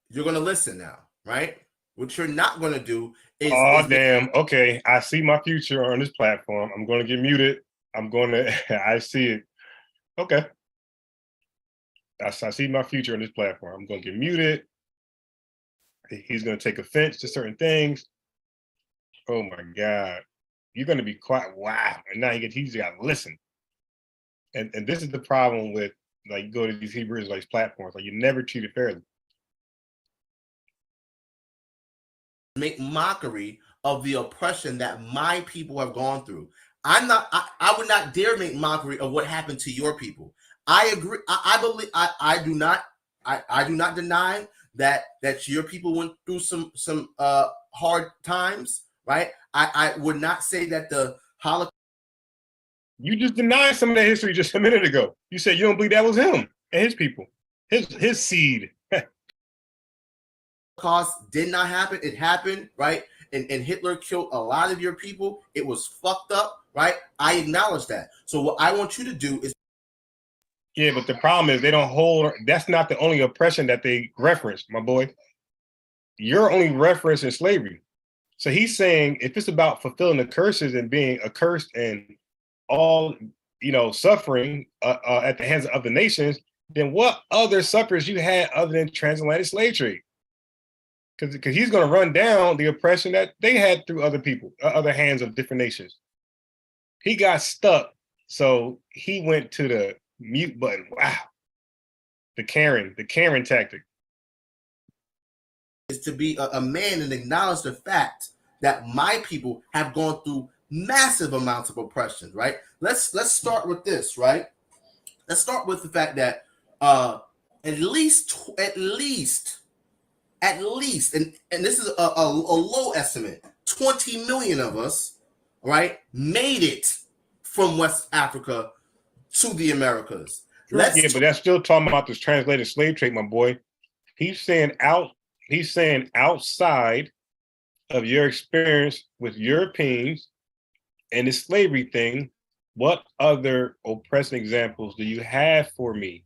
You're going to listen now, right? What you're not going to do is. Oh, damn. Okay. I see my future on this platform. I'm going to get muted. I see it. Okay. I see my future on this platform. I'm going to get muted. He's going to take offense to certain things. Oh my God. You're going to be quiet. Wow. And now he's got to listen. And this is the problem with, like, you go to these Hebrew Israelites platforms, like, you're never treated fairly. Make mockery of the oppression that my people have gone through. I would not dare make mockery of what happened to your people. I agree. I believe I do not deny that your people went through some hard times, right? I would not say that the Holocaust. You just denied some of that history just a minute ago. You said you don't believe that was him and his people, his seed. Holocaust did not happen. It happened, right? And Hitler killed a lot of your people. It was fucked up, right? I acknowledge that. So what I want you to do is. Yeah, but the problem is they don't hold. That's not the only oppression that they reference, my boy. You're only referencing slavery. So he's saying if it's about fulfilling the curses and being accursed and all, suffering at the hands of other nations, then what other suffers you had other than transatlantic slave trade? Because he's going to run down the oppression that they had through other people, other hands of different nations. He got stuck, so he went to the mute button. Wow, the Karen tactic is to be a man and acknowledge the fact that my people have gone through massive amounts of oppression. Right? Let's start with this. Right? Let's start with the fact that at least, and this is a low estimate, 20 million of us, right, made it from West Africa to the Americas. But that's still talking about this translated slave trade, my boy. He's saying outside of your experience with Europeans and the slavery thing, what other oppressing examples do you have for me?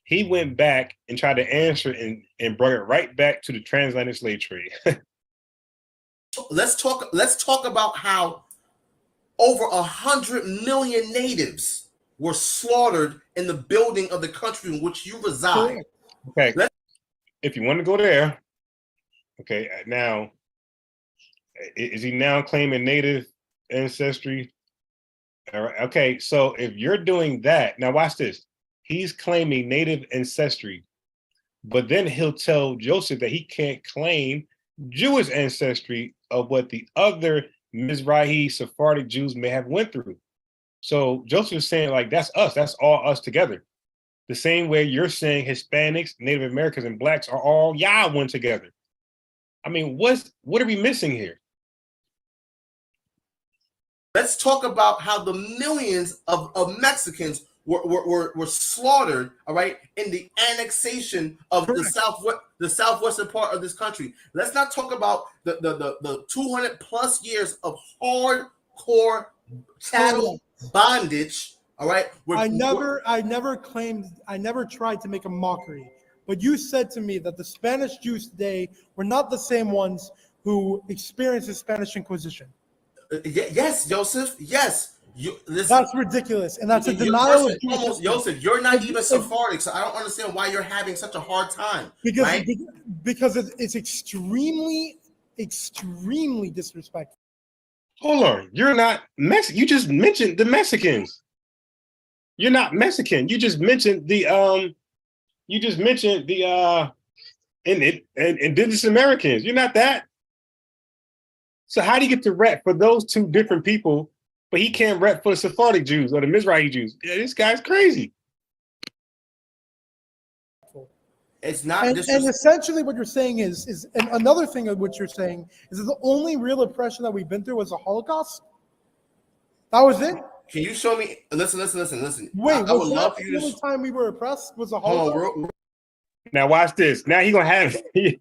He went back and tried to answer and brought it right back to the transatlantic slave trade. Let's talk about how over 100 million natives were slaughtered in the building of the country in which you reside. Okay. If you want to go there, okay, now, is he now claiming native ancestry? All right. Okay, so if you're doing that, now watch this. He's claiming native ancestry, but then he'll tell Joseph that he can't claim Jewish ancestry of what the other Mizrahi Sephardic Jews may have went through. So Joseph's saying, like, that's us. That's all us together. The same way you're saying Hispanics, Native Americans, and Blacks are all one together. I mean, what are we missing here? Let's talk about how the millions of Mexicans were slaughtered, all right, in the annexation of the southwestern part of this country. Let's not talk about the 200 plus years of hardcore chattel bondage, all right. I never tried to make a mockery, but you said to me that the Spanish Jews today were not the same ones who experienced the Spanish Inquisition. Yes, Joseph. Yes. That's ridiculous, and that's a denial of Jewish. Joseph, you're not even Sephardic, so I don't understand why you're having such a hard time. Because it's extremely disrespectful. Hold on, you're not Mexican. You just mentioned the Mexicans. You're not Mexican. You just mentioned the indigenous Americans. You're not that. So how do you get to rep for those two different people? But he can't rep for the Sephardic Jews or the Mizrahi Jews. Yeah, this guy's crazy. It's not. And essentially what you're saying is and another thing of what you're saying is that the only real oppression that we've been through was the Holocaust. That was it. Can you show me? Listen. Wait, I would love for you to. The only time we were oppressed was the Holocaust. Now watch this. Now he's gonna have he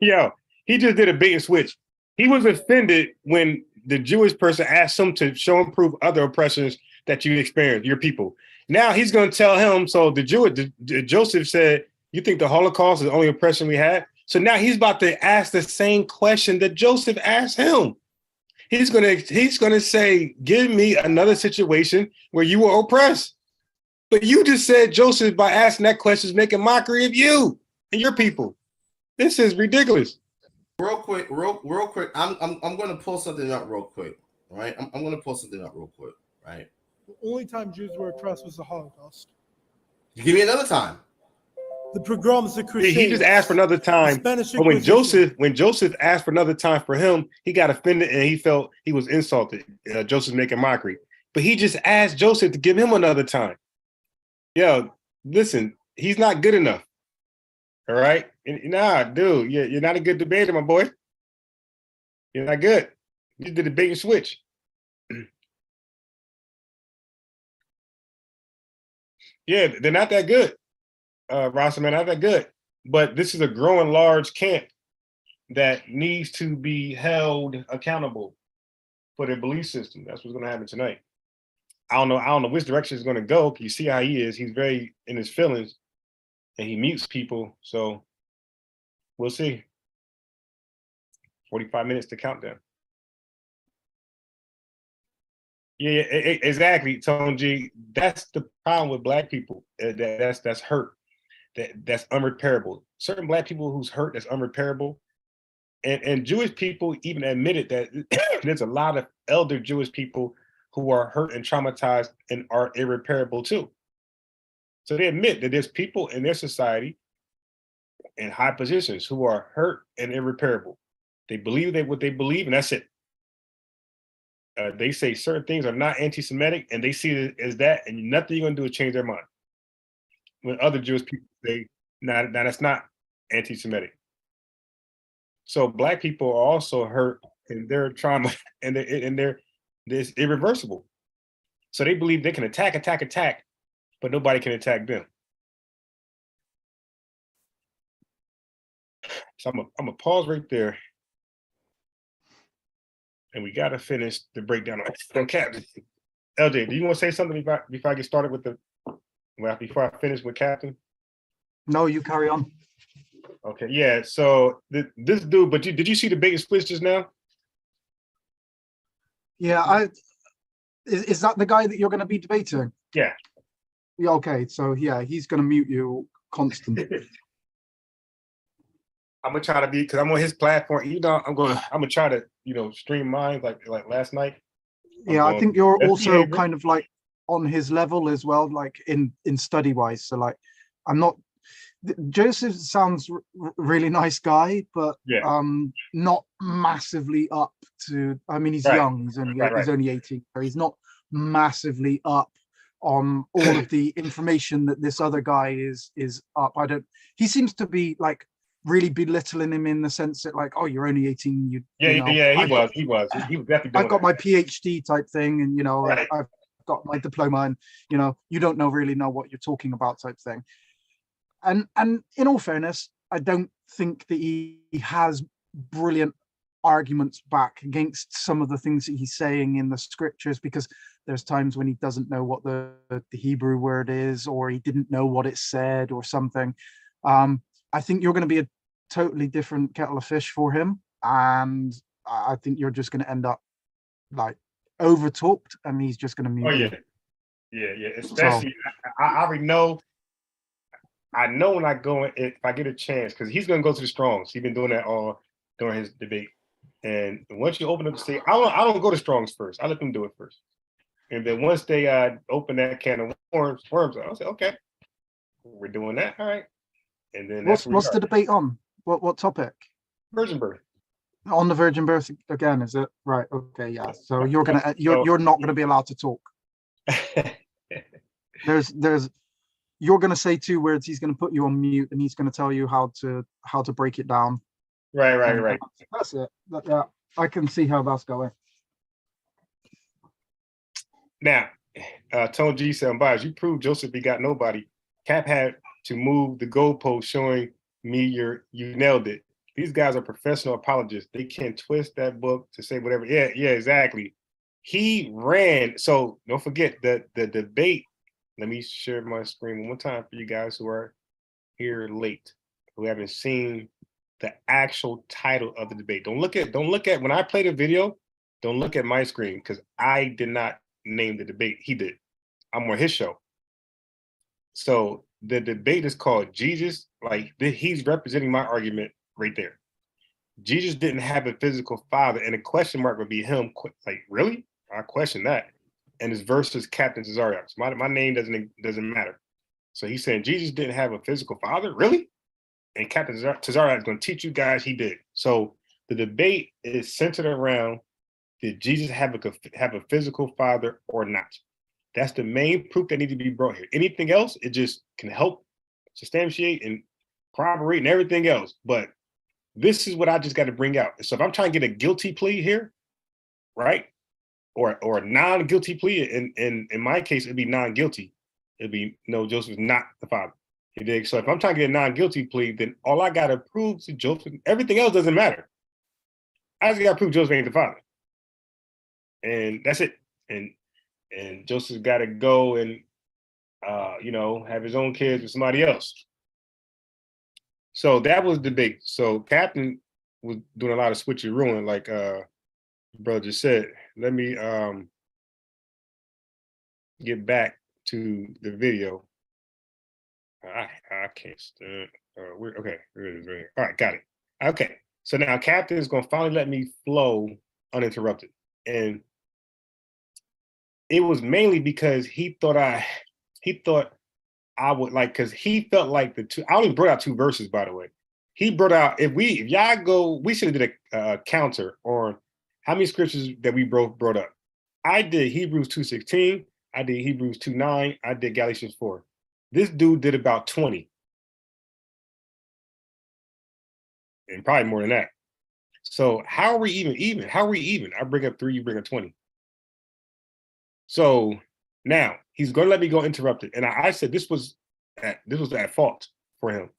just did a bait and switch. He was offended when the Jewish person asked him to show and prove other oppressions that you experienced, your people. Now he's going to tell him, so Joseph said, you think the Holocaust is the only oppression we had? So now he's about to ask the same question that Joseph asked him. He's going to say, give me another situation where you were oppressed. But you just said, Joseph, by asking that question, is making mockery of you and your people. This is ridiculous. real quick. I'm going to pull something up real quick. Right. I'm going to pull something up real quick. Right. The only time Jews were oppressed was the Holocaust. Give me another time. The pogroms, the crusades. He just asked for another time. Spanish But when Inquisition. Joseph asked for another time for him, he got offended and he felt he was insulted. Joseph making mockery. But he just asked Joseph to give him another time. Yo, listen, he's not good enough. All right? Nah, dude, you're not a good debater, my boy. You're not good. You did a bait and switch. Yeah, they're not that good. Rasta, man, not that good. But this is a growing large camp that needs to be held accountable for their belief system. That's what's going to happen tonight. I don't know which direction it's going to go. You see how he is. He's very in his feelings and he mutes people. So we'll see. 45 minutes to countdown. Yeah, exactly, Tone G. That's the problem with Black people. That's hurt. That's unrepairable. Certain Black people who's hurt, that's unrepairable. And Jewish people even admitted that there's a lot of elder Jewish people who are hurt and traumatized and are irreparable too. So they admit that there's people in their society in high positions who are hurt and irreparable. They believe what they believe, and that's it. They say certain things are not anti-Semitic, and they see it as that, and nothing you're going to do is change their mind. When other Jewish people say, "No, that's not anti-Semitic." So Black people are also hurt, and their trauma, and they're this irreversible. So they believe they can attack, but nobody can attack them. So I'm gonna pause right there. And we got to finish the breakdown on Captain. LJ, do you want to say something before I get started with before I finish with Captain? No, you carry on. Okay, yeah. So this dude, but did you see the biggest split just now? Yeah, is that the guy that you're going to be debating? Yeah. Yeah. Okay, so yeah, he's going to mute you constantly. I'm gonna try to be, because I'm on his platform. I'm gonna try to stream mine like last night. Yeah, I think you're also kind of like on his level as well, like in study wise. So like, I'm not. Joseph sounds really nice guy, but not massively up to. I mean, he's young. He's only 18, so he's not massively up on all of the information that this other guy is up. He seems to be like really belittling him in the sense that like, oh, you're only 18. He was definitely. I've got my PhD type thing, and I've got my diploma, and you don't really know what you're talking about type thing. And in all fairness, I don't think that he has brilliant arguments back against some of the things that he's saying in the scriptures, because there's times when he doesn't know what the Hebrew word is, or he didn't know what it said or something. I think you're going to be a totally different kettle of fish for him, and I think you're just going to end up like over talked, and he's just going to mute. Yeah. Especially, so, I already know. I know when I go in, if I get a chance, because he's going to go to the Strongs. He's been doing that all during his debate. And once you open up the stage, I don't go to Strongs first. I let them do it first. And then once they open that can of worms, I'll say, okay, we're doing that. All right. And then what's the debate on? What topic? Virgin birth. On the virgin birth again, is it? Right. Okay. Yeah. So you're not gonna be allowed to talk. You're gonna say 2 words. He's gonna put you on mute, and he's gonna tell you how to break it down. Right. That's it. Yeah, I can see how that's going. Now, Tone G said, "Bias, you proved Joseph begot nobody. Cap had to move the goalpost, showing me you nailed it. These guys are professional apologists. They can twist that book to say whatever." Yeah, exactly. He ran. So don't forget that the debate. Let me share my screen one more time for you guys who are here late, who haven't seen the actual title of the debate. Don't look at when I play the video. Don't look at my screen, because I did not name the debate. He did. I'm on his show. So the debate is called Jesus. Like, he's representing my argument right there. Jesus didn't have a physical father, and the question mark would be him. Like, really? I question that. And his verse is Captain TAZARYACH'S. My name doesn't matter. So he's saying Jesus didn't have a physical father, really? And Captain TAZARYACH'S is going to teach you guys he did. So the debate is centered around, did Jesus have a physical father or not? That's the main proof that needs to be brought here. Anything else, it just can help substantiate and corroborate and everything else. But this is what I just got to bring out. So if I'm trying to get a guilty plea here, right, or a non-guilty plea, in my case, it'd be non-guilty. It'd be, no, Joseph's not the father. You dig? So if I'm trying to get a non-guilty plea, then all I got to prove to Joseph, everything else doesn't matter. I just got to prove Joseph ain't the father. And that's it. And Joseph's got to go and, have his own kids with somebody else. So that was the debate. So Captain was doing a lot of switcherooing, like brother just said. Let me get back to the video. I can't stand. Okay, here it is. Right here. All right, got it. Okay, so now Captain is going to finally let me flow uninterrupted, and it was mainly because he thought I would like, because he felt like the two. I only brought out two verses, by the way. He brought out, if y'all go, we should have did a counter on how many scriptures that we both brought up. I did Hebrews 2:16. I did Hebrews 2:9. I did Galatians 4. This dude did about 20. And probably more than that. So how are we even? How are we even? I bring up 3, you bring up 20. So now he's going to let me go interrupted. And I said this was at fault for him.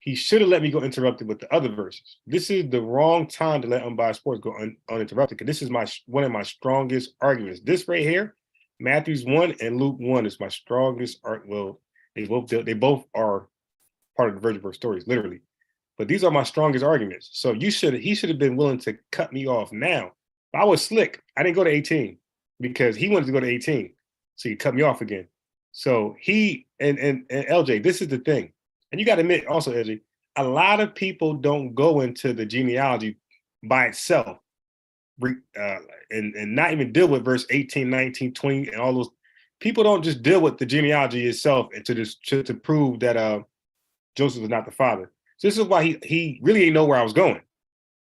He should have let me go interrupted with the other verses. This is the wrong time to let unbiased sports go uninterrupted, because this is one of my strongest arguments. This right here, Matthew 1 and Luke 1 is my strongest argument. Well, they both are part of the virgin birth stories, literally. But these are my strongest arguments. So he should have been willing to cut me off now. If I was slick, I didn't go to 18 because he wanted to go to 18. So he cut me off again. So he and LJ, this is the thing. And you got to admit also, LJ, a lot of people don't go into the genealogy by itself and not even deal with verse 18, 19, 20, and all those. People don't just deal with the genealogy itself and to prove that Joseph was not the father. So this is why he really didn't know where I was going.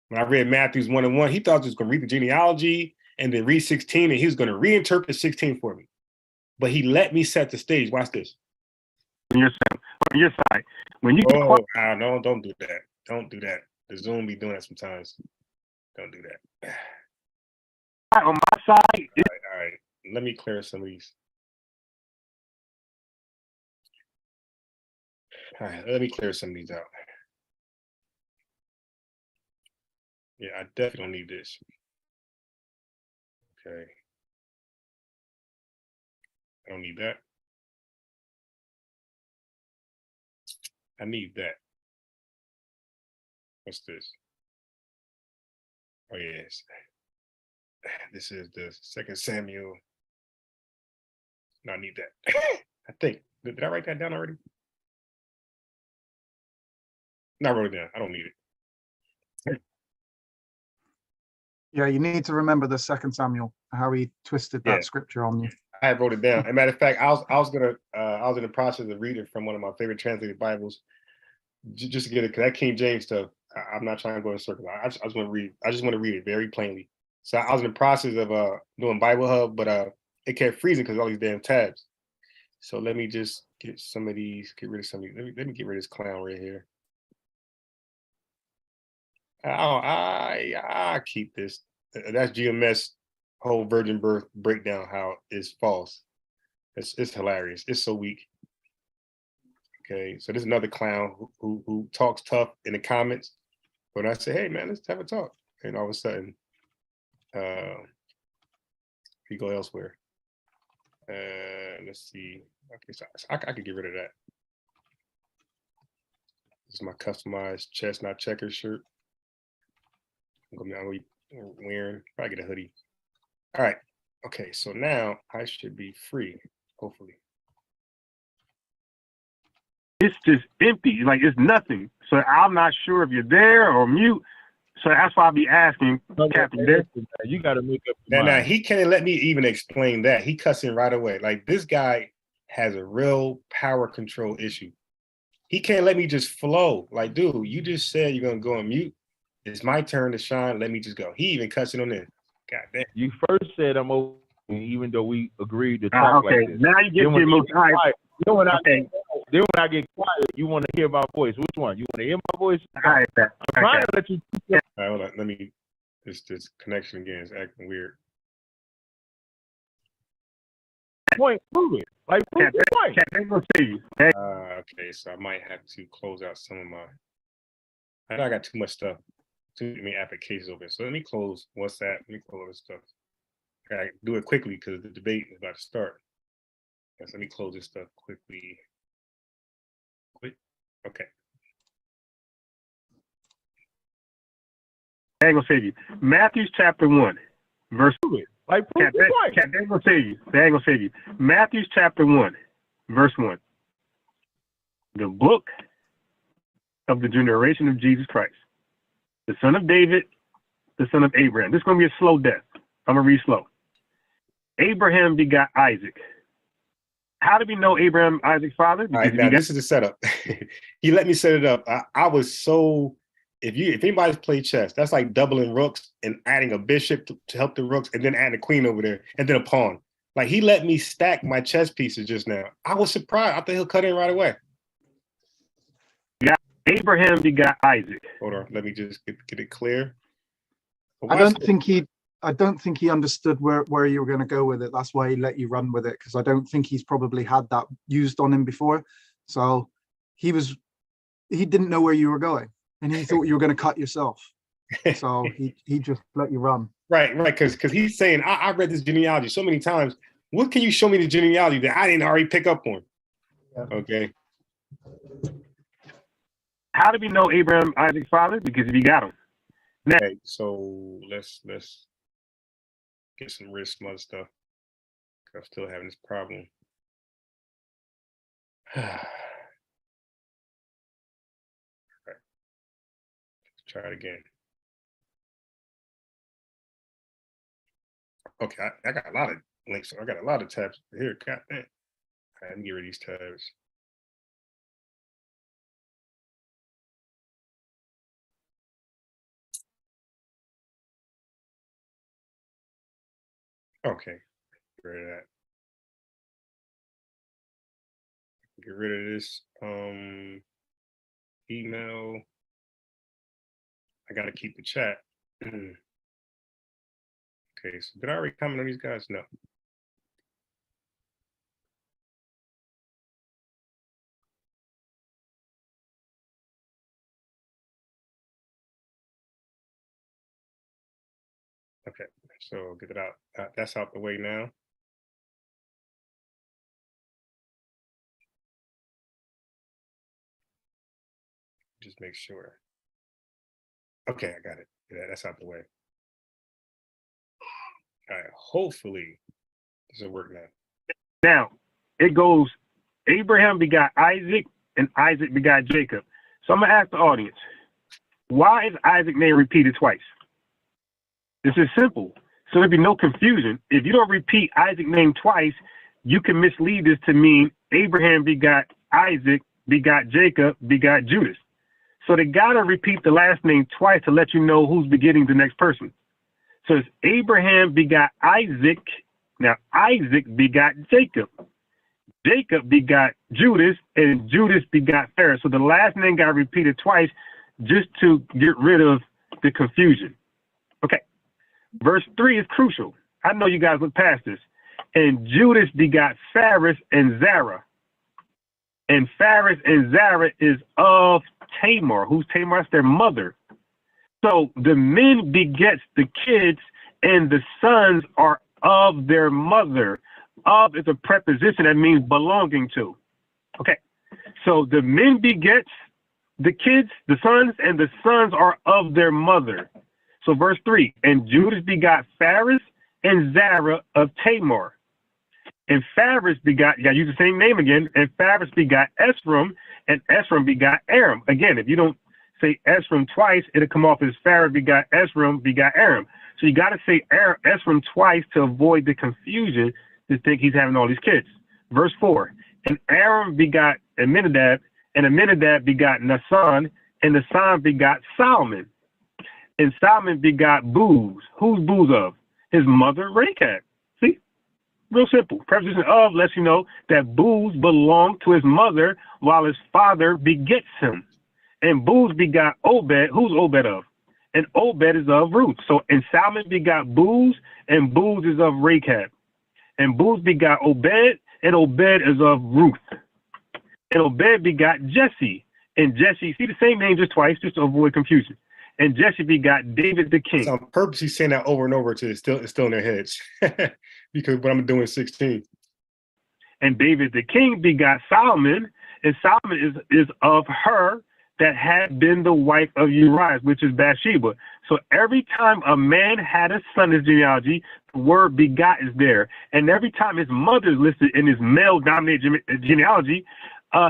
When I read Matthew 1 and 1, he thought I was just going to read the genealogy and then read 16, and he was going to reinterpret 16 for me. But he let me set the stage. Watch this. On your side. When you don't do that. Don't do that. The Zoom be doing that sometimes. Don't do that. On my side. All right. Let me clear some of these. All right, let me clear some of these out. Yeah, I definitely don't need this. Okay. I don't need that. I need that. What's this? Oh, yes. This is the 2 Samuel. No, I need that. I think. Did I write that down already? No, I wrote it down. I don't need it. Yeah, you need to remember the 2 Samuel, how he twisted that scripture on you. I wrote it down. As a matter of fact, I was in the process of reading from one of my favorite translated Bibles, just to get it, because that King James stuff, I'm not trying to go in circles. I just want to read. I just want to read it very plainly. So I was in the process of doing Bible Hub, but it kept freezing because all these damn tabs. So let me just get some of these. Get rid of some of these. Let me get rid of this clown right here. I keep this. That's GMS whole virgin birth breakdown. How it's false. It's hilarious. It's so weak. Okay, so there's another clown who talks tough in the comments. But I say, hey man, let's have a talk. And all of a sudden, he go elsewhere. Let's see. Okay, so I could get rid of that. This is my customized chestnut checker shirt. I'm gonna be wearing. Probably get a hoodie. All right. Okay, so now I should be free, hopefully. It's just empty, like it's nothing. So I'm not sure if you're there or mute. So that's why I be asking Captain Dick. You got to make up your mind. Now, he can't let me even explain that. He cuts in right away. Like, this guy has a real power control issue. He can't let me just flow. Like, dude, you just said you're going to go on mute. It's my turn to shine. Let me just go. He even cuts it on this. God damn. You first said I'm over, even though we agreed to talk okay. like this. Now you get the most quiet. Then when I get quiet, you want to hear my voice. Which one? You want to hear my voice? All right, I'm trying to let you. All right, hold on. Let me. This connection again is acting weird. Point, prove it. Like, prove the point. Okay, so I might have to close out some of my. I know I got too much stuff, too many applications open. So let me close WhatsApp. Let me close all this stuff. I gotta do it quickly because the debate is about to start. Yes, let me close this stuff quickly. Quick. Okay. I ain't gonna say you. Matthew chapter 1, verse 2. Like, prove the point. They ain't gonna say you. They ain't gonna say you. Matthew chapter 1, verse 1. The book of the generation of Jesus Christ, the son of David, the son of Abraham. This is gonna be a slow death. I'm gonna read slow. Abraham begot Isaac. How do we know Abraham, Isaac's father? All right, now this is the setup. He let me set it up. I was so, if anybody's played chess, that's like doubling rooks and adding a bishop to help the rooks and then adding a queen over there and then a pawn. Like, he let me stack my chess pieces just now. I was surprised. I thought he'll cut in right away. Yeah, Abraham begot Isaac. Hold on, let me just get it clear. I don't think he understood where you were going to go with it. That's why he let you run with it, because I don't think he's probably had that used on him before. So he didn't know where you were going, and he thought you were going to cut yourself. So he just let you run. Right, because he's saying, I read this genealogy so many times. What can you show me the genealogy that I didn't already pick up on? Yeah. Okay. How do we know Abraham, Isaac's father? Because he got him. Okay, so let's get some rid of some other stuff. I'm still having this problem. All right. Let's try it again. Okay, I got a lot of links. I got a lot of tabs here. God damn. All right, let me get rid of these tabs. Okay, get rid of that. Get rid of this email. I gotta keep the chat. Okay, so did I already comment on these guys? No. Okay, so get it out. That's out the way now. Just make sure. Okay, I got it. Yeah, that's out the way. All right, hopefully this will work now. Now, it goes, Abraham begot Isaac, and Isaac begot Jacob. So I'm going to ask the audience, why is Isaac's name repeated twice? This is simple. So there'd be no confusion. If you don't repeat Isaac's name twice, you can mislead this to mean Abraham begot Isaac, begot Jacob, begot Judas. So they got to repeat the last name twice to let you know who's begetting the next person. So it's Abraham begot Isaac. Now Isaac begot Jacob. Jacob begot Judas, and Judas begot Pharaoh. So the last name got repeated twice just to get rid of the confusion. Okay. Verse 3 is crucial. I know you guys look past this. And Judas begot Phares and Zerah. And Phares and Zerah is of Tamar. Who's Tamar? That's their mother. So the men begets the kids, and the sons are of their mother. Of is a preposition that means belonging to. Okay. So the men begets the kids, the sons, and the sons are of their mother. So verse 3, and Judas begot Phares and Zerah of Tamar. And Phares begot, you got to use the same name again, and Phares begot Esrom, and Esrom begot Aram. Again, if you don't say Esrom twice, it'll come off as Farah begot Esrom begot Aram. So you got to say Esrom twice to avoid the confusion to think he's having all these kids. Verse 4, and Aram begot Aminadab, and Aminadab begot Nasan, and Nasan begot Solomon. And Solomon begot Booz. Who's Booz of? His mother, Rechab. See? Real simple. Preposition of lets you know that Booz belonged to his mother while his father begets him. And Booz begot Obed. Who's Obed of? And Obed is of Ruth. So, and Solomon begot Booz, and Booz is of Rechab. And Booz begot Obed, and Obed is of Ruth. And Obed begot Jesse. And Jesse, see the same name just twice, just to avoid confusion. And Jesse begot David the king. So I'm purposely saying that over and over to it's still in their heads. Because what I'm doing is 16. And David the king begot Solomon, and Solomon is of her that had been the wife of Uriah, which is Bathsheba. So every time a man had a son in his genealogy, the word begot is there. And every time his mother is listed in his male-dominated genealogy,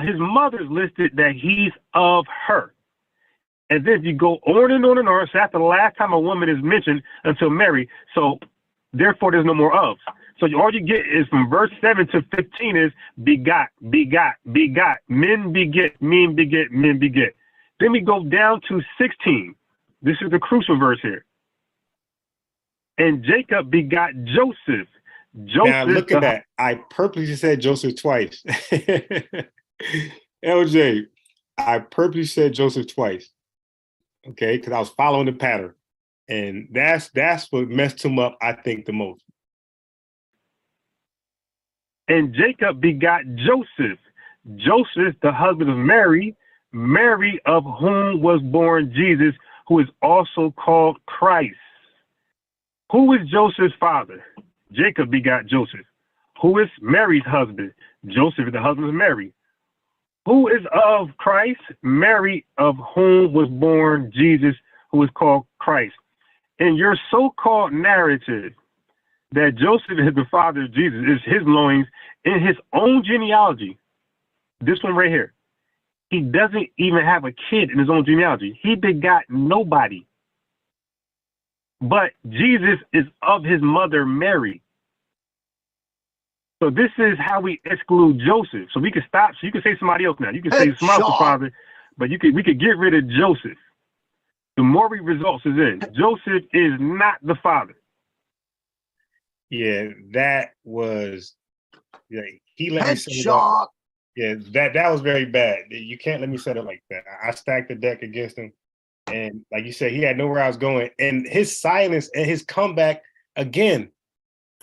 his mother is listed that he's of her. And then you go on and on and on. So after the last time a woman is mentioned until Mary, so therefore there's no more of. So all you get is from verse 7 to 15 is begot, begot, begot, men beget, men beget, men beget. Then we go down to 16. This is the crucial verse here. And Jacob begot Joseph. Joseph. Now look at that. I purposely said Joseph twice. LJ, I purposely said Joseph twice. Okay, because I was following the pattern. And that's what messed him up, I think, the most. And Jacob begot Joseph. Joseph, the husband of Mary, Mary of whom was born Jesus, who is also called Christ. Who is Joseph's father? Jacob begot Joseph. Who is Mary's husband? Joseph is the husband of Mary. Who is of Christ? Mary, of whom was born Jesus, who is called Christ. In your so-called narrative that Joseph is the father of Jesus, is his loins in his own genealogy. This one right here. He doesn't even have a kid in his own genealogy. He begot nobody. But Jesus is of his mother, Mary. So this is how we exclude Joseph. So we can stop. So you can say somebody else now. You can say somebody else the father, but we could get rid of Joseph. The Maury results is in. Joseph is not the father. Yeah, that was. Yeah, he let me set it up. Yeah, that was very bad. You can't let me set it like that. I stacked the deck against him, and like you said, he had nowhere I was going. And his silence and his comeback again.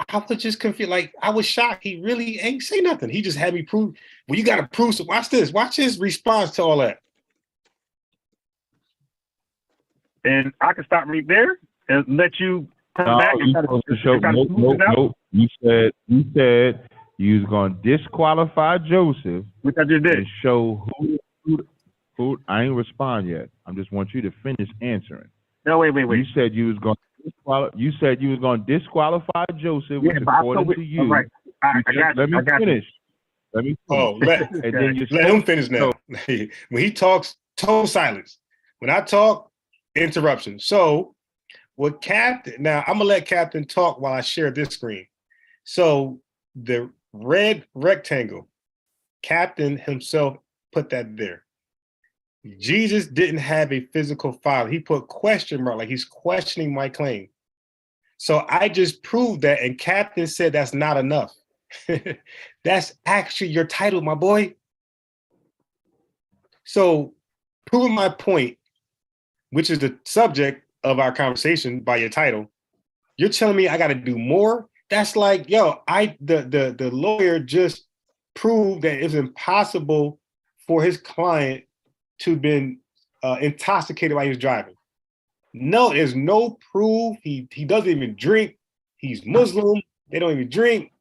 I was just confused. Like, I was shocked. He really ain't say nothing. He just had me prove. Well, you got to prove. So watch this. Watch his response to all that. And I can stop right there and let you come back and Nope. You said you was gonna disqualify Joseph, which I just did, and show who. I ain't respond yet. I just want you to finish answering. No, wait. You said you was going. You said you was going to disqualify Joseph, which according to you. Right. Let me finish. Let him finish now. When he talks, total silence. When I talk, interruption. So, what Captain? Now I'm gonna let Captain talk while I share this screen. So the red rectangle, Captain himself put that there. Jesus didn't have a physical father. He put question mark, like he's questioning my claim. So I just proved that, and Captain said that's not enough. That's actually your title, my boy. So proving my point, which is the subject of our conversation by your title, you're telling me I got to do more? That's like, the lawyer just proved that it's impossible for his client to have been intoxicated while he was driving. No, there's no proof. He doesn't even drink. He's Muslim. They don't even drink.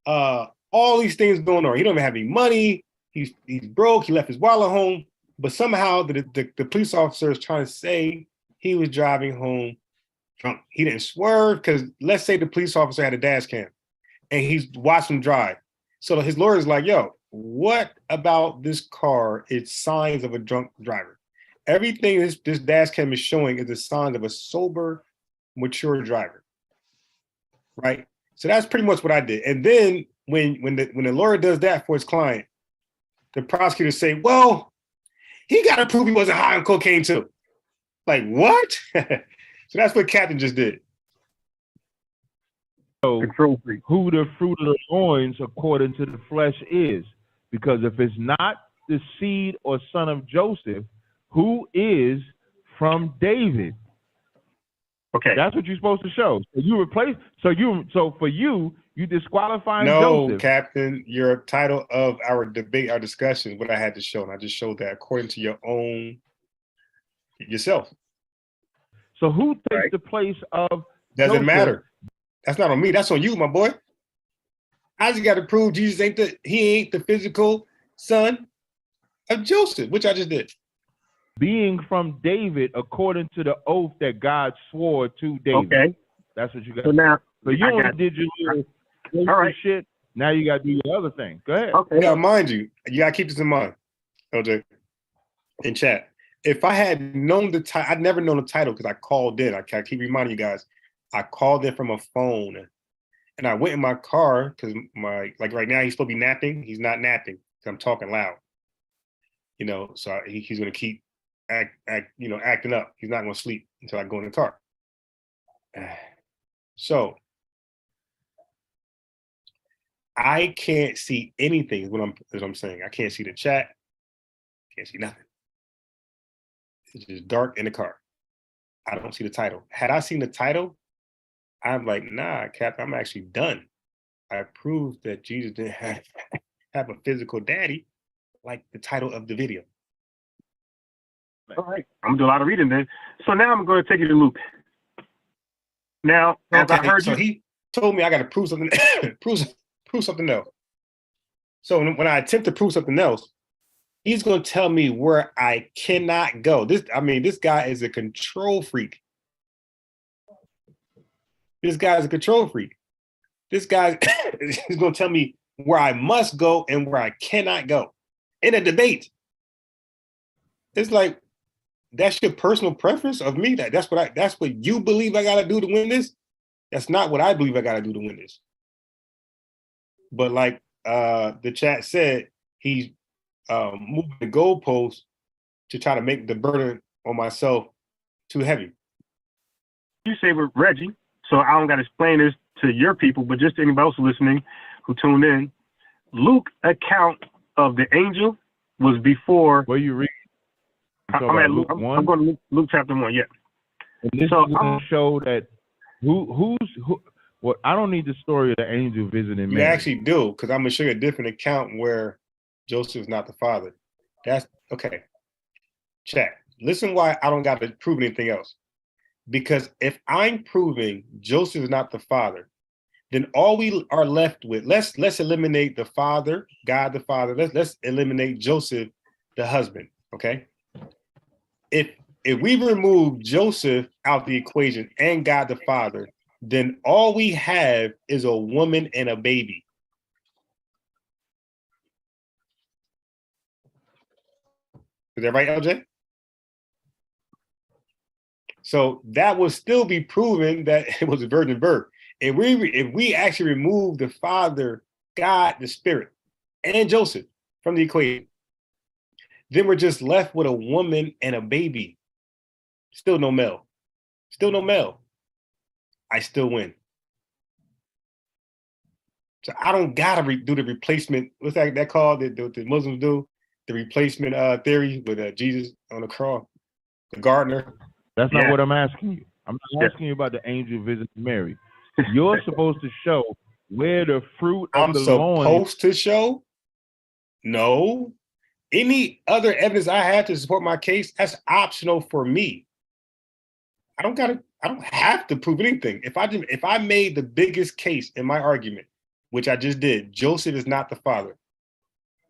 All these things going on. He don't even have any money. He's broke. He left his wallet home. But somehow the police officer is trying to say he was driving home drunk. He didn't swerve because let's say the police officer had a dash cam and he's watching him drive. So his lawyer is like, yo, what about this car? It's signs of a drunk driver. everything this dash cam is showing is the signs of a sober, mature driver, right? So that's pretty much what I did. And then when the lawyer does that for his client, the prosecutor say, well, he got to prove he wasn't high on cocaine too. Like, what? So that's what Captain just did. So who the fruit of the loins according to the flesh is. Because if it's not the seed or son of Joseph, who is from David? Okay. That's what you're supposed to show. So you replace so for you disqualifying No, Joseph. Captain, your title of our debate, our discussion, what I had to show, and I just showed that according to yourself. So who takes the place of Doesn't Joseph? matter. That's not on me. That's on you, my boy. I just got to prove Jesus ain't the physical son of Joseph, which I just did. Being from David according to the oath that God swore to David. Okay. That's what you got. So now, so you only did your little all right. shit. Now you got to do your other thing. Go ahead. Okay. Now, mind you got to keep this in mind, LJ, in chat. If I had known the title, I'd never known the title because I called in. I keep reminding you guys, I called in from a phone. And I went in my car because like right now he's supposed to be napping. He's not napping because I'm talking loud. So he's going to keep acting up. He's not going to sleep until I go in the car. So I can't see anything is what I'm saying. I can't see the chat. Can't see nothing. It's just dark in the car. I don't see the title. Had I seen the title, I'm like, nah, Cap, I'm actually done. I proved that Jesus didn't have a physical daddy, like the title of the video. All right. I'm gonna do a lot of reading then. So now I'm going to take you to Luke. Now, as I heard so he told me I got to prove something, prove something else. So when I attempt to prove something else, he's going to tell me where I cannot go. This guy is a control freak. This guy is a control freak. This guy is going to tell me where I must go and where I cannot go in a debate. It's like, that's your personal preference of me. That's what you believe I got to do to win this. That's not what I believe I got to do to win this. But like the chat said, he's moving the goalpost to try to make the burden on myself too heavy. You say with Reggie, so I don't got to explain this to your people, but just to anybody else listening who tuned in, Luke's account of the angel was before. Where you read? I'm at Luke. I'm going to Luke chapter 1. Yeah. And this is going to show that who. Well, I don't need the story of the angel visiting Mary. You actually do, because I'm going to show you a different account where Joseph's not the father. That's okay. Check. Listen why I don't got to prove anything else. Because if I'm proving Joseph is not the father, then all we are left with, let's eliminate the father, God the father. Let's eliminate Joseph, the husband. Okay. If we remove Joseph out the equation and God the father, then all we have is a woman and a baby. Is that right, LJ? So that would still be proven that it was a virgin birth. If we actually remove the Father, God, the Spirit, and Joseph from the equation, then we're just left with a woman and a baby. Still no male. Still no male. I still win. So I don't gotta do the replacement. What's that called? That the Muslims do the replacement theory with Jesus on the cross, the gardener. That's not what I'm asking you. I'm not asking you about the angel visiting Mary. You're supposed to show where the fruit of the loins. I'm supposed to show? No. Any other evidence I have to support my case, that's optional for me. I don't have to prove anything. If I made the biggest case in my argument, which I just did, Joseph is not the father,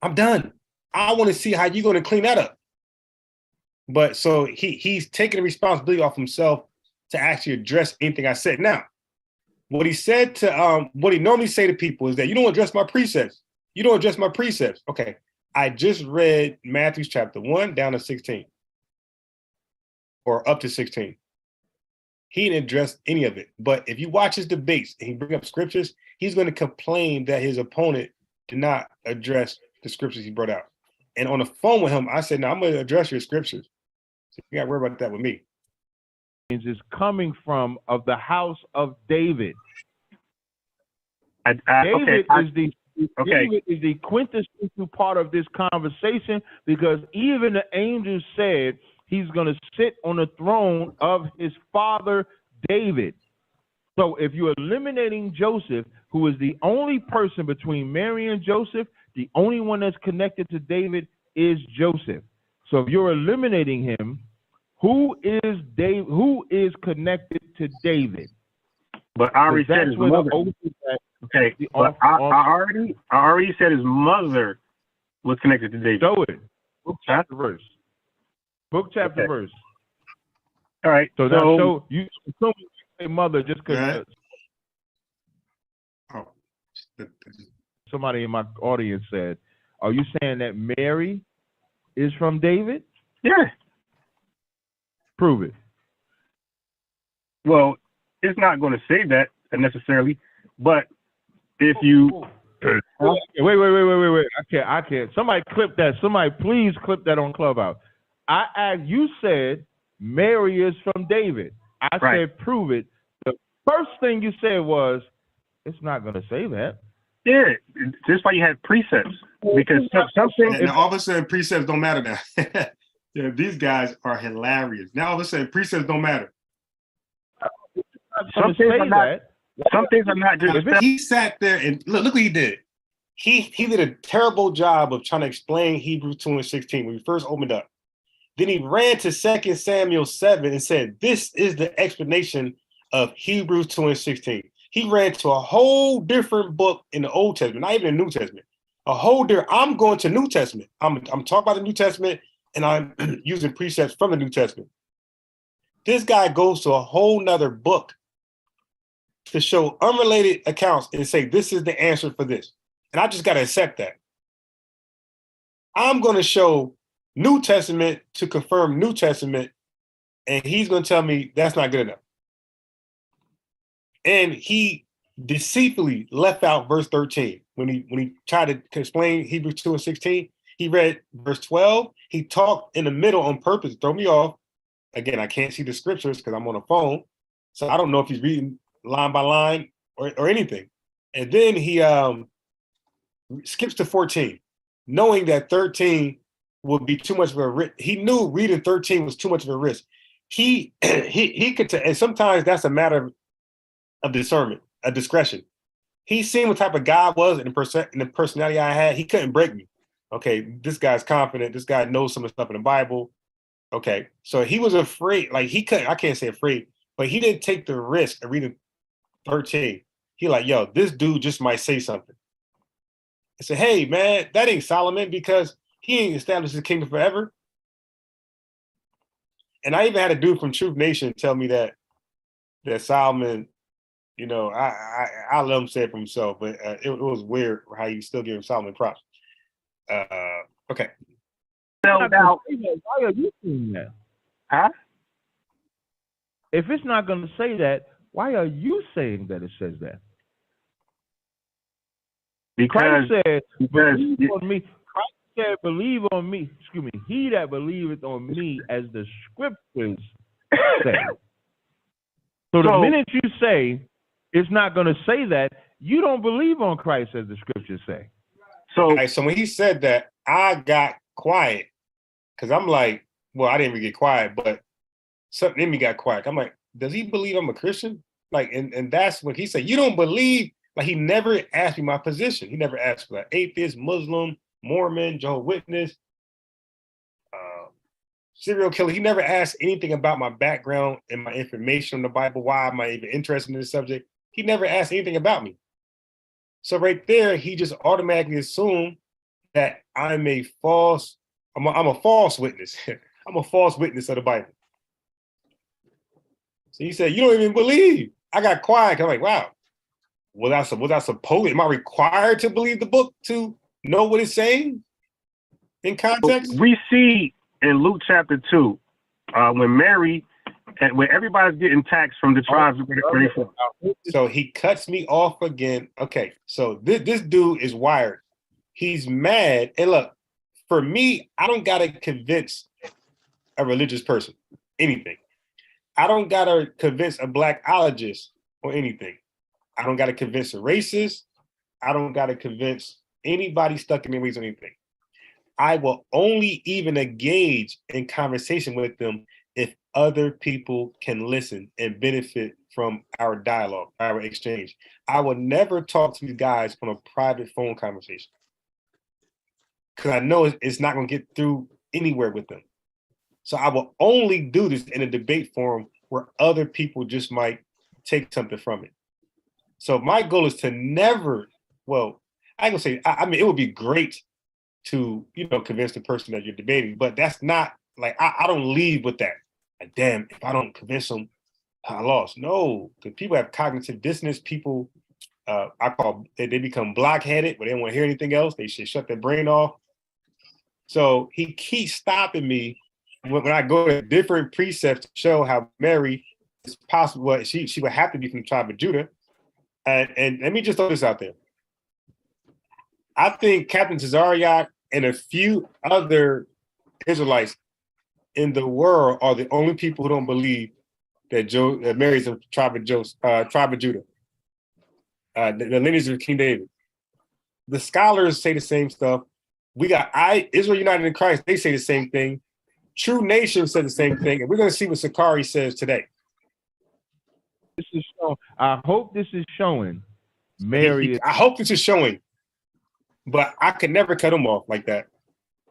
I'm done. I want to see how you're going to clean that up. But so he's taking the responsibility off himself to actually address anything I said. Now, what he said to what he normally say to people is that you don't address my precepts. You don't address my precepts. Okay. I just read Matthew chapter 1 down to 16. or up to 16. He didn't address any of it. But if you watch his debates and he bring up scriptures, he's going to complain that his opponent did not address the scriptures he brought out. And on the phone with him, I said, "No, I'm going to address your scriptures. So you got to worry about that with me." Is coming from of the house of David. David is the quintessential part of this conversation, because even the angel said he's going to sit on the throne of his father David. So if you're eliminating Joseph, who is the only person between Mary and Joseph, the only one that's connected to David is Joseph. So if you're eliminating him, who is connected to David? But I already said his mother. Okay, but I already said his mother was connected to David. Show it. Book, chapter, verse. Book, chapter, verse. All right. So now, so you say mother just because somebody in my audience said, "Are you saying that Mary is from David?" Yeah. Prove it. Well, it's not going to say that necessarily, but if you wait, I can't. Somebody clip that. Somebody please clip that on Clubhouse. I asked, you said Mary is from David. I said prove it. The first thing you said was, it's not going to say that. Yeah, that's why you had precepts, because something. And all of a sudden, precepts don't matter now. Yeah, these guys are hilarious. Now all of a sudden, precepts don't matter. Some things are not just. He sat there and look what he did. He did a terrible job of trying to explain Hebrews 2 and 16 when we first opened up. Then he ran to 2 Samuel 7 and said, "This is the explanation of Hebrews 2 and 16. He ran to a whole different book in the Old Testament, not even the New Testament. A whole different. I'm going to New Testament. I'm talking about the New Testament, and I'm using precepts from the New Testament. This guy goes to a whole nother book to show unrelated accounts and say, this is the answer for this. And I just got to accept that. I'm going to show New Testament to confirm New Testament, and he's going to tell me that's not good enough. And he deceitfully left out verse 13. When he tried to explain Hebrews 2 and 16, he read verse 12. He talked in the middle on purpose to throw me off. Again, I can't see the scriptures because I'm on a phone. So I don't know if he's reading line by line or anything. And then he skips to 14, knowing that 13 would be too much of a risk. He knew reading 13 was too much of a risk. He could, and sometimes that's a matter of discernment, a discretion. He seen what type of guy I was and the personality I had. He couldn't break me. Okay, this guy's confident. This guy knows some of the stuff in the Bible. Okay, so he was afraid. Like he couldn't. I can't say afraid, but he didn't take the risk of reading 13. He like, yo, this dude just might say something. I said, hey man, that ain't Solomon because he ain't established his kingdom forever. And I even had a dude from Truth Nation tell me that Solomon, you know, I let him say it for himself, but it was weird how you still giving Solomon props. Okay. Why are you saying that? Huh? If it's not going to say that, why are you saying that it says that? Because Christ said, believe on me. Christ said, believe on me. Excuse me. He that believeth on me, as the scriptures say. So the minute you say it's not going to say that, you don't believe on Christ as the scriptures say. So when he said that, I got quiet because I'm like, well, I didn't even get quiet, but something in me got quiet. I'm like, does he believe I'm a Christian? Like, and that's when he said, you don't believe. Like, he never asked me my position. He never asked for that. Atheist, Muslim, Mormon, Jehovah's Witness, serial killer. He never asked anything about my background and my information on the Bible. Why am I even interested in this subject? He never asked anything about me. So right there, he just automatically assumed that I'm a false witness. I'm a false witness of the Bible. So he said, you don't even believe. I got quiet. I'm like, wow. Was I supposed? Am I required to believe the book to know what it's saying in context? We see in Luke chapter 2, when Mary, and when everybody's getting taxed from the tribes. So he cuts me off again. Okay, so this dude is wired. He's mad. And look, for me, I don't gotta convince a religious person anything. I don't gotta convince a blackologist or anything. I don't gotta convince a racist. I don't gotta convince anybody stuck in their ways or anything. I will only even engage in conversation with them if other people can listen and benefit from our dialogue, our exchange. I will never talk to these guys on a private phone conversation because I know it's not going to get through anywhere with them. So I will only do this in a debate forum where other people just might take something from it. So my goal is to never, well, I ain't gonna say, I mean, it would be great to, convince the person that you're debating, but that's not like, I don't leave with that. Like, damn, if I don't convince them, I lost. No, because people have cognitive dissonance. People, they become blockheaded, but they don't want to hear anything else. They should shut their brain off. So he keeps stopping me when I go to different precepts to show how Mary is possible. Well, she would have to be from the tribe of Judah. And let me just throw this out there. I think Captain Tazaryak and a few other Israelites in the world are the only people who don't believe that Mary's a tribe of Judah, the lineage of King David. The scholars say the same stuff. We got Israel United in Christ. They say the same thing. True Nation said the same thing, and we're going to see what Sakari says today. I hope this is showing Mary. I hope this is showing, but I could never cut him off like that.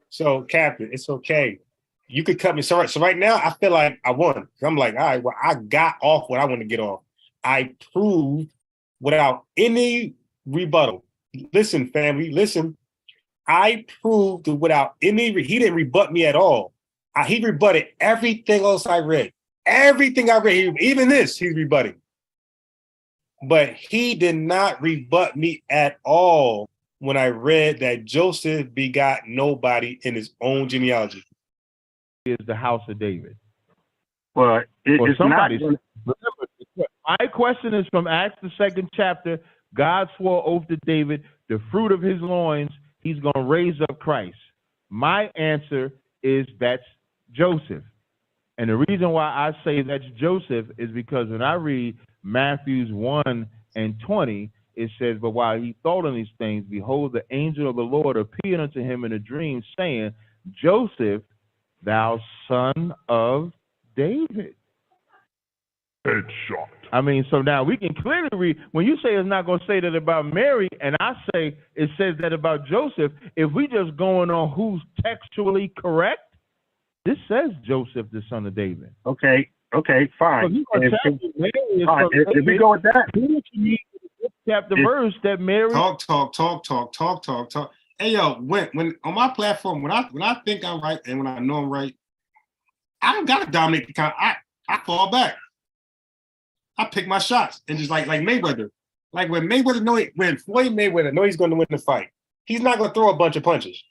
So, Captain, it's okay. You could cut me. So right now, I feel like I won. I'm like, all right, well, I got off what I want to get off. I proved without any rebuttal. Listen, family, listen. I proved without any, he didn't rebut me at all. He rebutted everything else I read. Everything I read, even this, he's rebutting. But he did not rebut me at all when I read that Joseph begot nobody in his own genealogy. Is the house of David. Well, it's somebody. My question is from Acts, the 2nd chapter. God swore oath to David, the fruit of his loins, he's going to raise up Christ. My answer is that's Joseph. And the reason why I say that's Joseph is because when I read Matthew 1:20, it says, but while he thought on these things, behold, the angel of the Lord appeared unto him in a dream, saying, Joseph, thou son of David. Headshot. I mean, so now we can clearly read, when you say it's not going to say that about Mary, and I say it says that about Joseph, if we just going on who's textually correct, this says Joseph, the son of David. Okay, fine. So if we go with that, chapter verse that Mary talk. Hey yo, when on my platform, when I think I'm right and when I know I'm right, I don't gotta dominate the count. I fall back. I pick my shots and just like Mayweather. Like when Floyd Mayweather know he's going to win the fight, he's not going to throw a bunch of punches.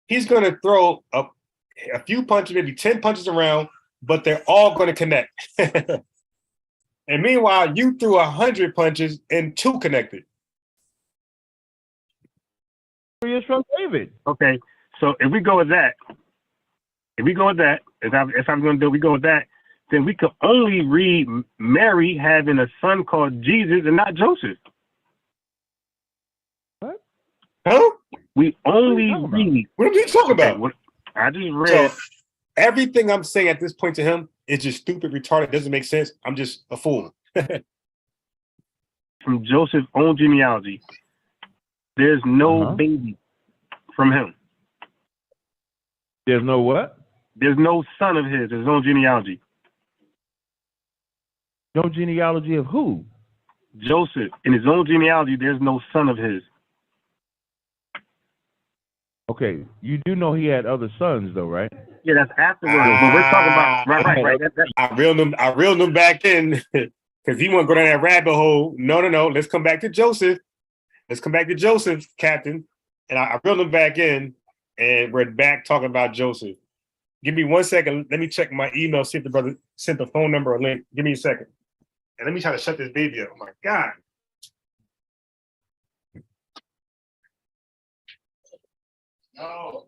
He's going to throw a few punches, maybe 10 punches around, but they're all going to connect. And meanwhile, you threw 100 punches and 2 connected. Is from David. Okay, so if we go with that, if I'm going to do, we go with that, then we could only read Mary having a son called Jesus and not Joseph. What? Huh? We only read. What are you talking about? I just read. So, everything I'm saying at this point to him is just stupid, retarded, doesn't make sense. I'm just a fool. From Joseph's own genealogy, there's no baby from him. There's no what? There's no son of his own genealogy. No genealogy of who? Joseph. In his own genealogy, there's no son of his. Okay, you do know he had other sons, though, right? Yeah, that's afterwards. But we're talking about right. I reeled him back in because he won't go down that rabbit hole. No. Let's come back to Joseph. Captain. And I reeled him back in, and we're back talking about Joseph. Give me 1 second. Let me check my email, see if the brother sent the phone number or link. Give me a second. And let me try to shut this baby up. Oh my God. No.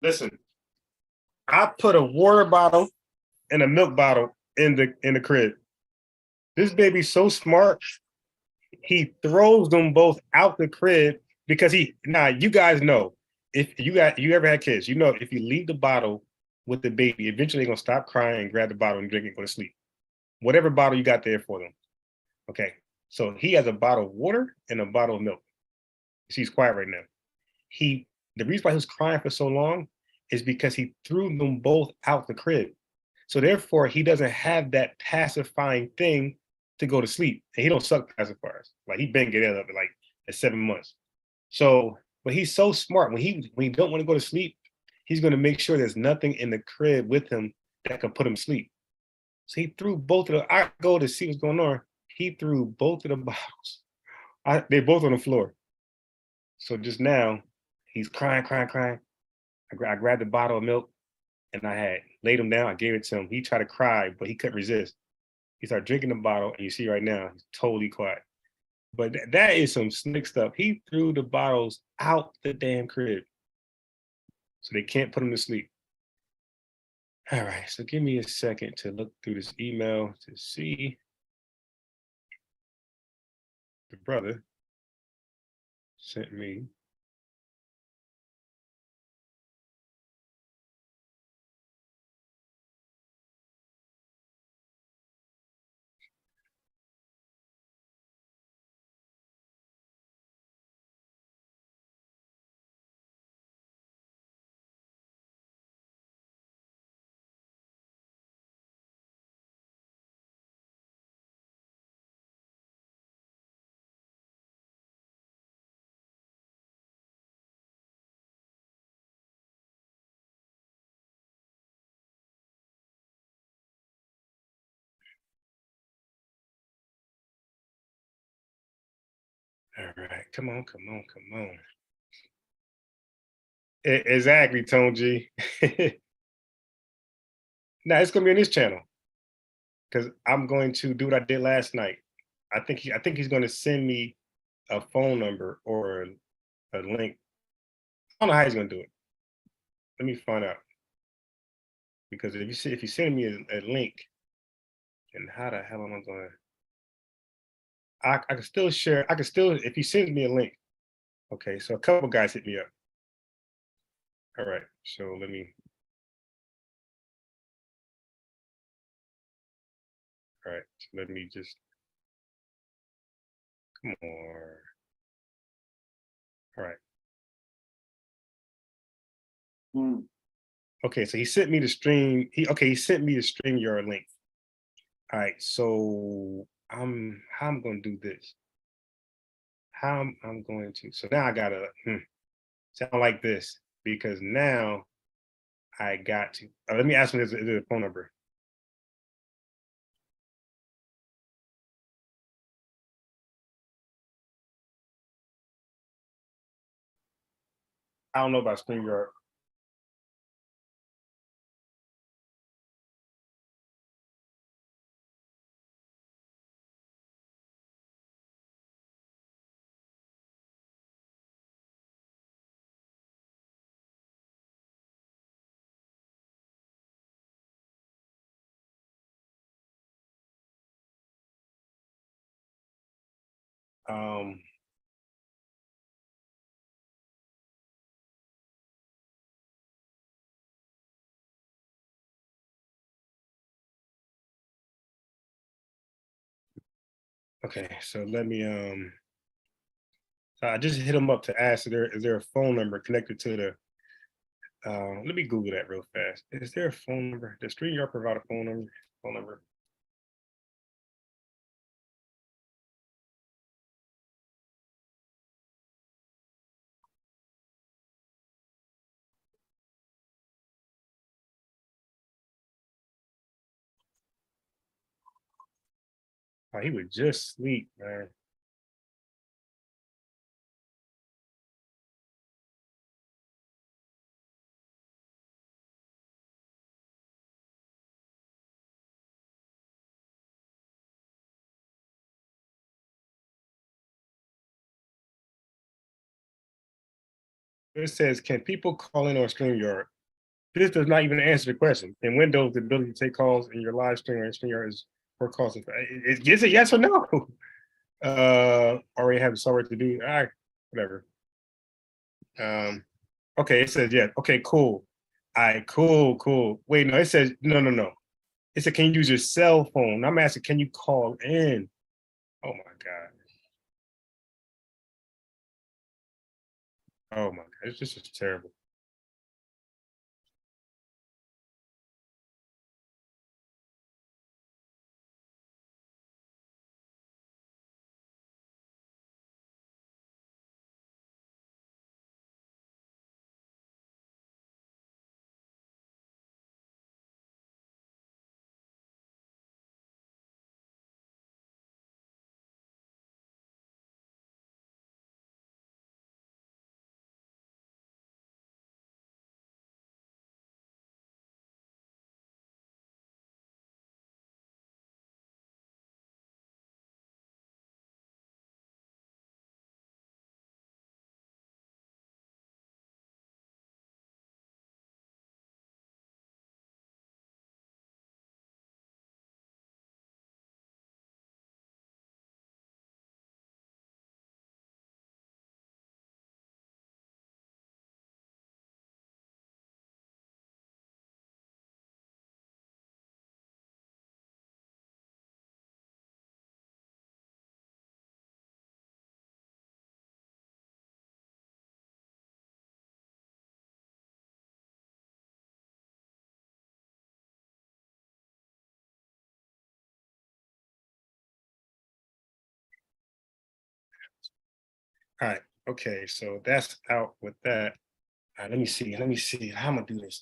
Listen, I put a water bottle and a milk bottle in the crib. This baby's so smart. He throws them both out the crib because you guys know, if you ever had kids, you know, if you leave the bottle with the baby, eventually they're gonna stop crying and grab the bottle and drink it and go to sleep. Whatever bottle you got there for them. Okay. So he has a bottle of water and a bottle of milk. She's quiet right now. The reason why he was crying for so long is because he threw them both out the crib. So therefore, he doesn't have that pacifying thing to go to sleep. And he don't suck pacifiers. Like he been getting up at 7 months. So, but he's so smart. When he don't want to go to sleep, he's going to make sure there's nothing in the crib with him that can put him to sleep. So he threw both of I go to see what's going on. He threw both of the bottles. They're both on the floor. So just now, he's crying. I grabbed the bottle of milk and I had laid him down. I gave it to him. He tried to cry, but he couldn't resist. He started drinking the bottle, and you see right now, he's totally quiet. But that is some slick stuff. He threw the bottles out the damn crib. So they can't put him to sleep. All right, so give me a second to look through this email to see the brother sent me. All right, come on. Exactly, Tone G. Now it's gonna be on this channel because I'm going to do what I did last night. I think he's going to send me a phone number or a link. I don't know how he's going to do it. Let me find out. Because if you send me a link, then how the hell am I going to? I can still share. I can still, if he sends me a link. Okay, so a couple guys hit me up. All right, so let me. All right, so let me just. Come on. All right. Okay, so he sent me the stream. He sent me the StreamYard link. All right, so how I'm gonna do this. How I'm going to. So now I gotta sound like this because now I got to. Let me ask him, is there a phone number? I don't know about StreamYard. Okay, so let me so I just hit him up to ask is there a phone number connected to the let me Google that real fast. Is there a phone number? Does StreamYard provide a phone number? Phone number. Oh, he would just sleep, man. It says, can people call in on StreamYard? This does not even answer the question. In Windows, the ability to take calls in your live stream or StreamYard is per call. Is it yes or no? Already have the software to do. All right, whatever. Okay, it says yeah. Okay, cool. All right, cool. Wait, no, it says no. It said, can you use your cell phone? I'm asking, can you call in? Oh my God. Oh my God, it's just terrible. All right. Okay. So that's out with that. All right. Let me see. How I'm gonna do this.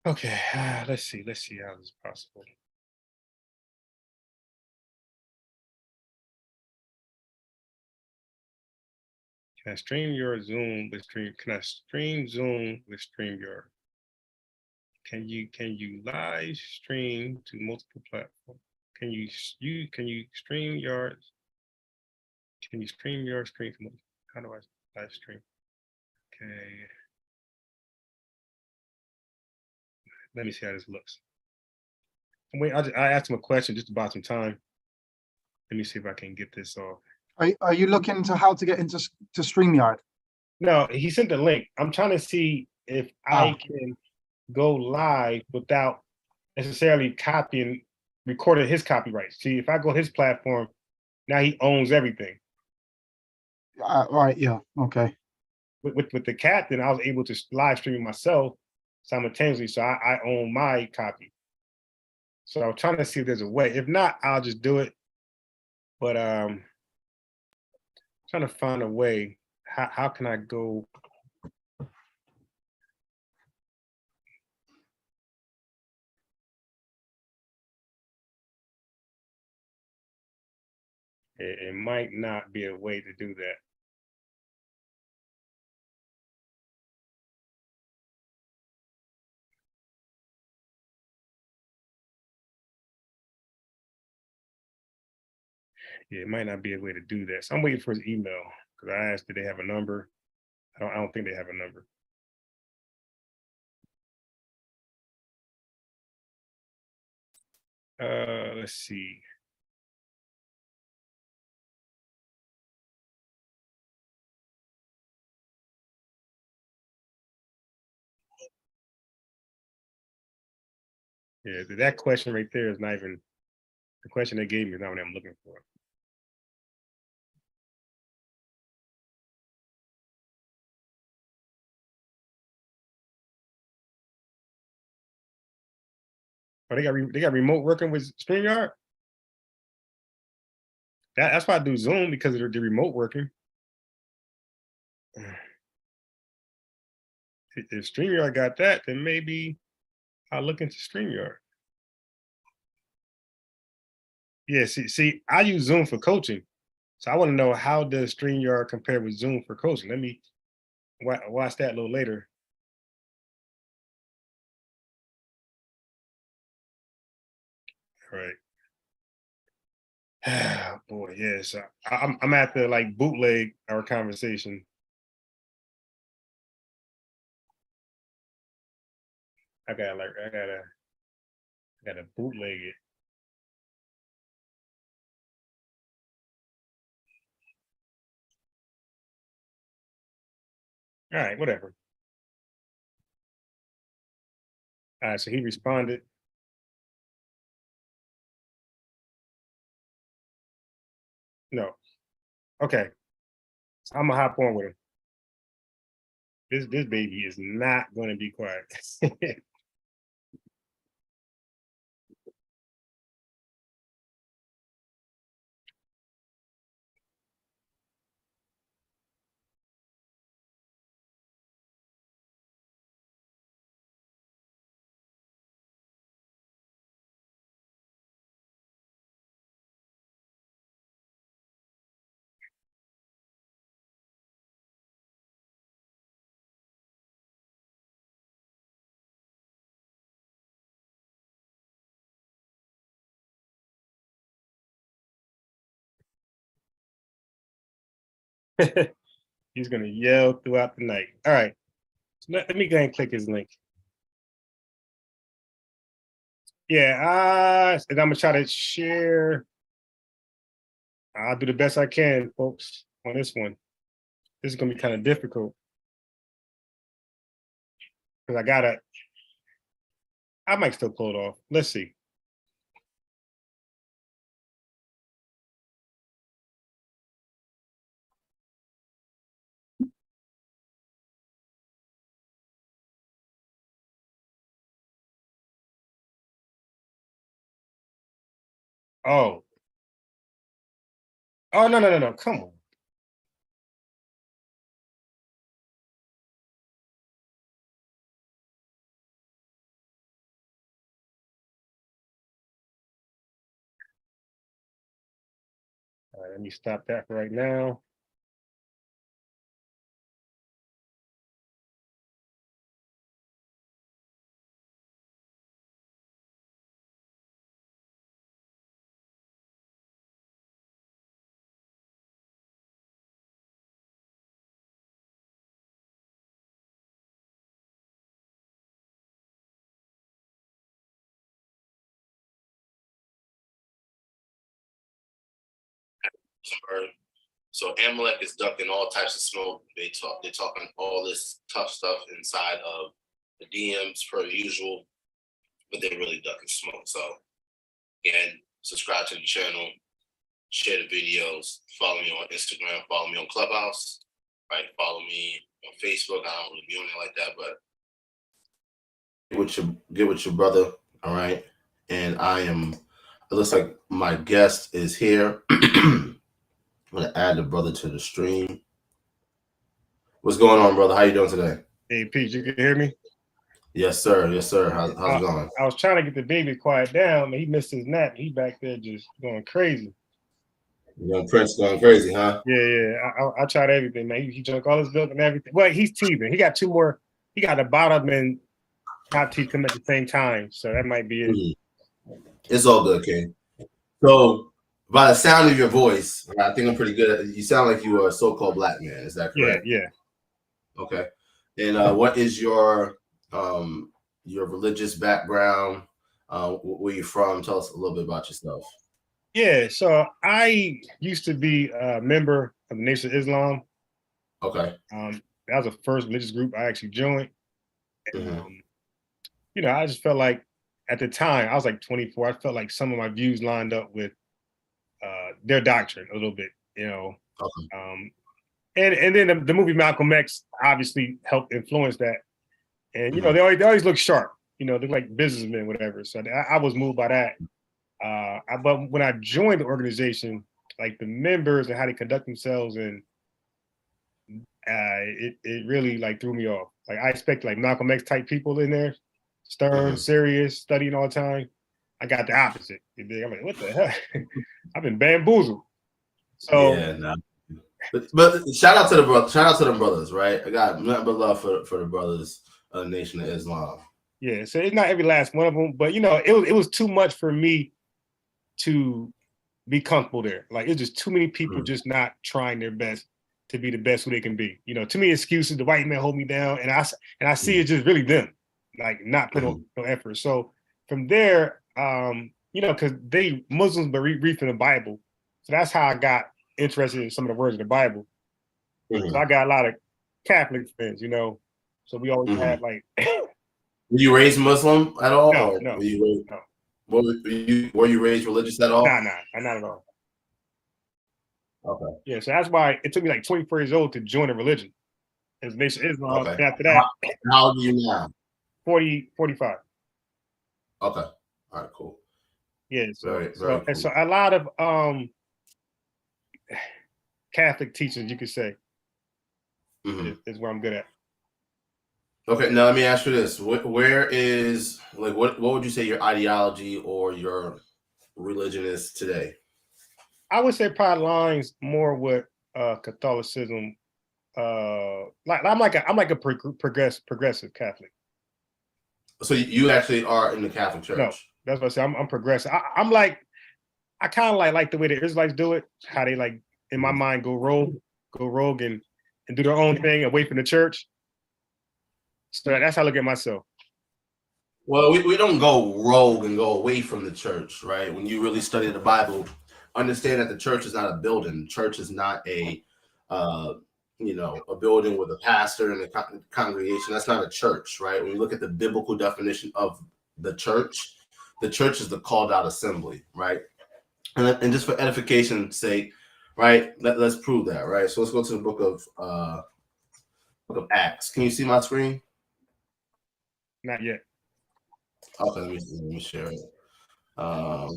Okay. Let's see how this is possible. Can I stream your Zoom with Stream? Can I stream Zoom with StreamYard? Can you live stream to multiple platforms? Can you stream yours? Can you stream your screen to multiple? How do I live stream? Okay. Let me see how this looks. Wait, I asked him a question just about some time. Let me see if I can get this off. Are you looking into how to get into StreamYard? No, he sent the link. I'm trying to see if I can go live without necessarily recording his copyright. See, if I go his platform, now he owns everything. Right, yeah, okay. With the captain, I was able to live stream myself simultaneously, so I own my copy. So I'm trying to see if there's a way. If not, I'll just do it. But trying to find a way. How can I go? It might not be a way to do that. Yeah, it might not be a way to do that. So I'm waiting for his email because I asked, did they have a number? I don't think they have a number. Let's see. Yeah, that question right there is not even The question they gave me is not what I'm looking for. Oh, they got remote working with StreamYard? That's why I do Zoom, because of the remote working. If StreamYard got that, then maybe I'll look into StreamYard. Yeah, see, I use Zoom for coaching. So I want to know, how does StreamYard compare with Zoom for coaching? Let me watch that a little later. All right. Boy, yes. I'm at the like bootleg our conversation. I gotta bootleg it. All right, whatever. All right, so he responded. No. Okay. So I'm gonna hop on with him. This baby is not gonna be quiet. He's gonna yell throughout the night. All right. So let me go ahead and click his link. Yeah, and I'm gonna try to share. I'll do the best I can, folks, on this one. This is gonna be kind of difficult, because I might still pull it off. Let's see. Oh. Oh, no. Come on. All right, let me stop that for right now. So Amalek is ducking all types of smoke. They're talking all this tough stuff inside of the DMs per usual, but they're really ducking smoke. So again, subscribe to the channel, share the videos, follow me on Instagram, follow me on Clubhouse, right? Follow me on Facebook. I don't really be on it like that, but get with your brother, all right? And it looks like my guest is here. I'm gonna add the brother to the stream. What's going on, brother? How you doing today? Hey, Pete, you can hear me? Yes, sir. Yes, sir. How's it going? I was trying to get the baby quiet down, but he missed his nap. He back there just going crazy. Young Prince going crazy, huh? Yeah. I tried everything, man. He drank all his milk and everything. Well, he's teething. He got two more. He got the bottom and top teeth come at the same time, so that might be it. It's all good, King. So, by the sound of your voice, I think I'm pretty good. You sound like you are a so-called black man. Is that correct? Yeah. Okay. And what is your religious background? Where you from? Tell us a little bit about yourself. Yeah. So I used to be a member of the Nation of Islam. Okay. That was the first religious group I actually joined. And, I just felt like at the time, I was like 24. I felt like some of my views lined up with their doctrine a little bit, you know. Okay. And then the movie Malcolm X obviously helped influence that. And you know, they always look sharp, you know, they're like businessmen, whatever. So I was moved by that. But when I joined the organization, like the members and how they conduct themselves, and it really like threw me off. Like I expect like Malcolm X type people in there, stern, serious, studying all the time. I got the opposite. I'm like, what the hell? I've been bamboozled. So yeah, nah. But shout out to the brothers. Shout out to the brothers, right? I got nothing but love for the brothers of the Nation of Islam. Yeah, so it's not every last one of them, but you know, it was too much for me to be comfortable there. Like it's just too many people just not trying their best to be the best who they can be. You know, too many excuses. The white man hold me down, and I see it's just really them, like not putting no effort. So from there, you know, because they Muslims but read from the Bible, so that's how I got interested in some of the words of the Bible. So I got a lot of Catholic friends, you know, so we always had like. Were you raised Muslim at all? No, or no, were you raised, no. Were you raised religious at all? Nah, not at all. Okay. Yeah, so that's why it took me like 24 years old to join a religion. As Nation of Islam. Okay. After that, how old are you now? 45. Okay. All right, cool. Yeah, very cool. And so a lot of Catholic teachings, you could say, is where I'm good at. Okay, now let me ask you this: where is like what would you say your ideology or your religion is today? I would say probably lines more with Catholicism. Like I'm like a progressive Catholic. So you actually are in the Catholic Church? No, that's what I say. I'm progressive. I'm like I kind of like the way the Israelites do it. How they like in my mind go rogue and do their own thing away from the church. So that's how I look at myself. Well, we don't go rogue and go away from the church, right? When you really study the Bible, understand that the church is not a building. The church is not a a building with a pastor and a congregation. That's not a church, right? When you look at the biblical definition of the church is the called out assembly, right? And just for edification's sake, right? Let's prove that, right? So let's go to the book of Acts. Can you see my screen? Not yet. Okay, let me share it. There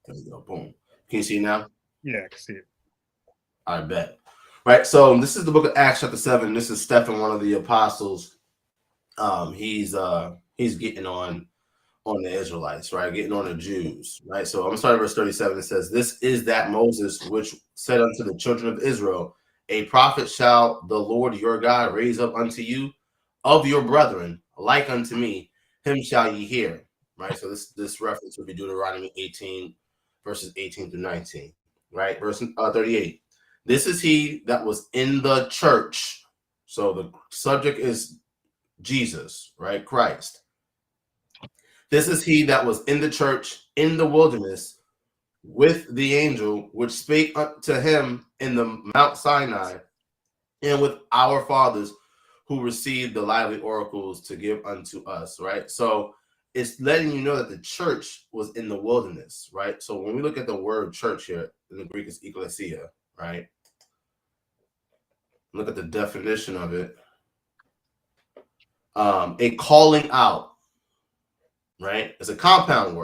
we go. Boom. Can you see it now? Yeah, I can see it. I bet. Right. So this is the book of Acts, chapter 7. This is Stephen, one of the apostles. He's getting on the Israelites, right? Getting on the Jews, right? So I'm gonna start at verse 37. It says, "This is that Moses which said unto the children of Israel, a prophet shall the Lord your God raise up unto you of your brethren, like unto me, him shall ye hear." Right. So this reference would be Deuteronomy 18, verses 18 through 19. Right. Verse 38. "This is he that was in the church." So the subject is Jesus, right? Christ. "This is he that was in the church in the wilderness with the angel which spake unto him in the Mount Sinai, and with our fathers who received the lively oracles to give unto us," right? So it's letting you know that the church was in the wilderness, right? So when we look at the word church here, in the Greek is ecclesia, right? Look at the definition of it. A calling out, right? It's a compound word.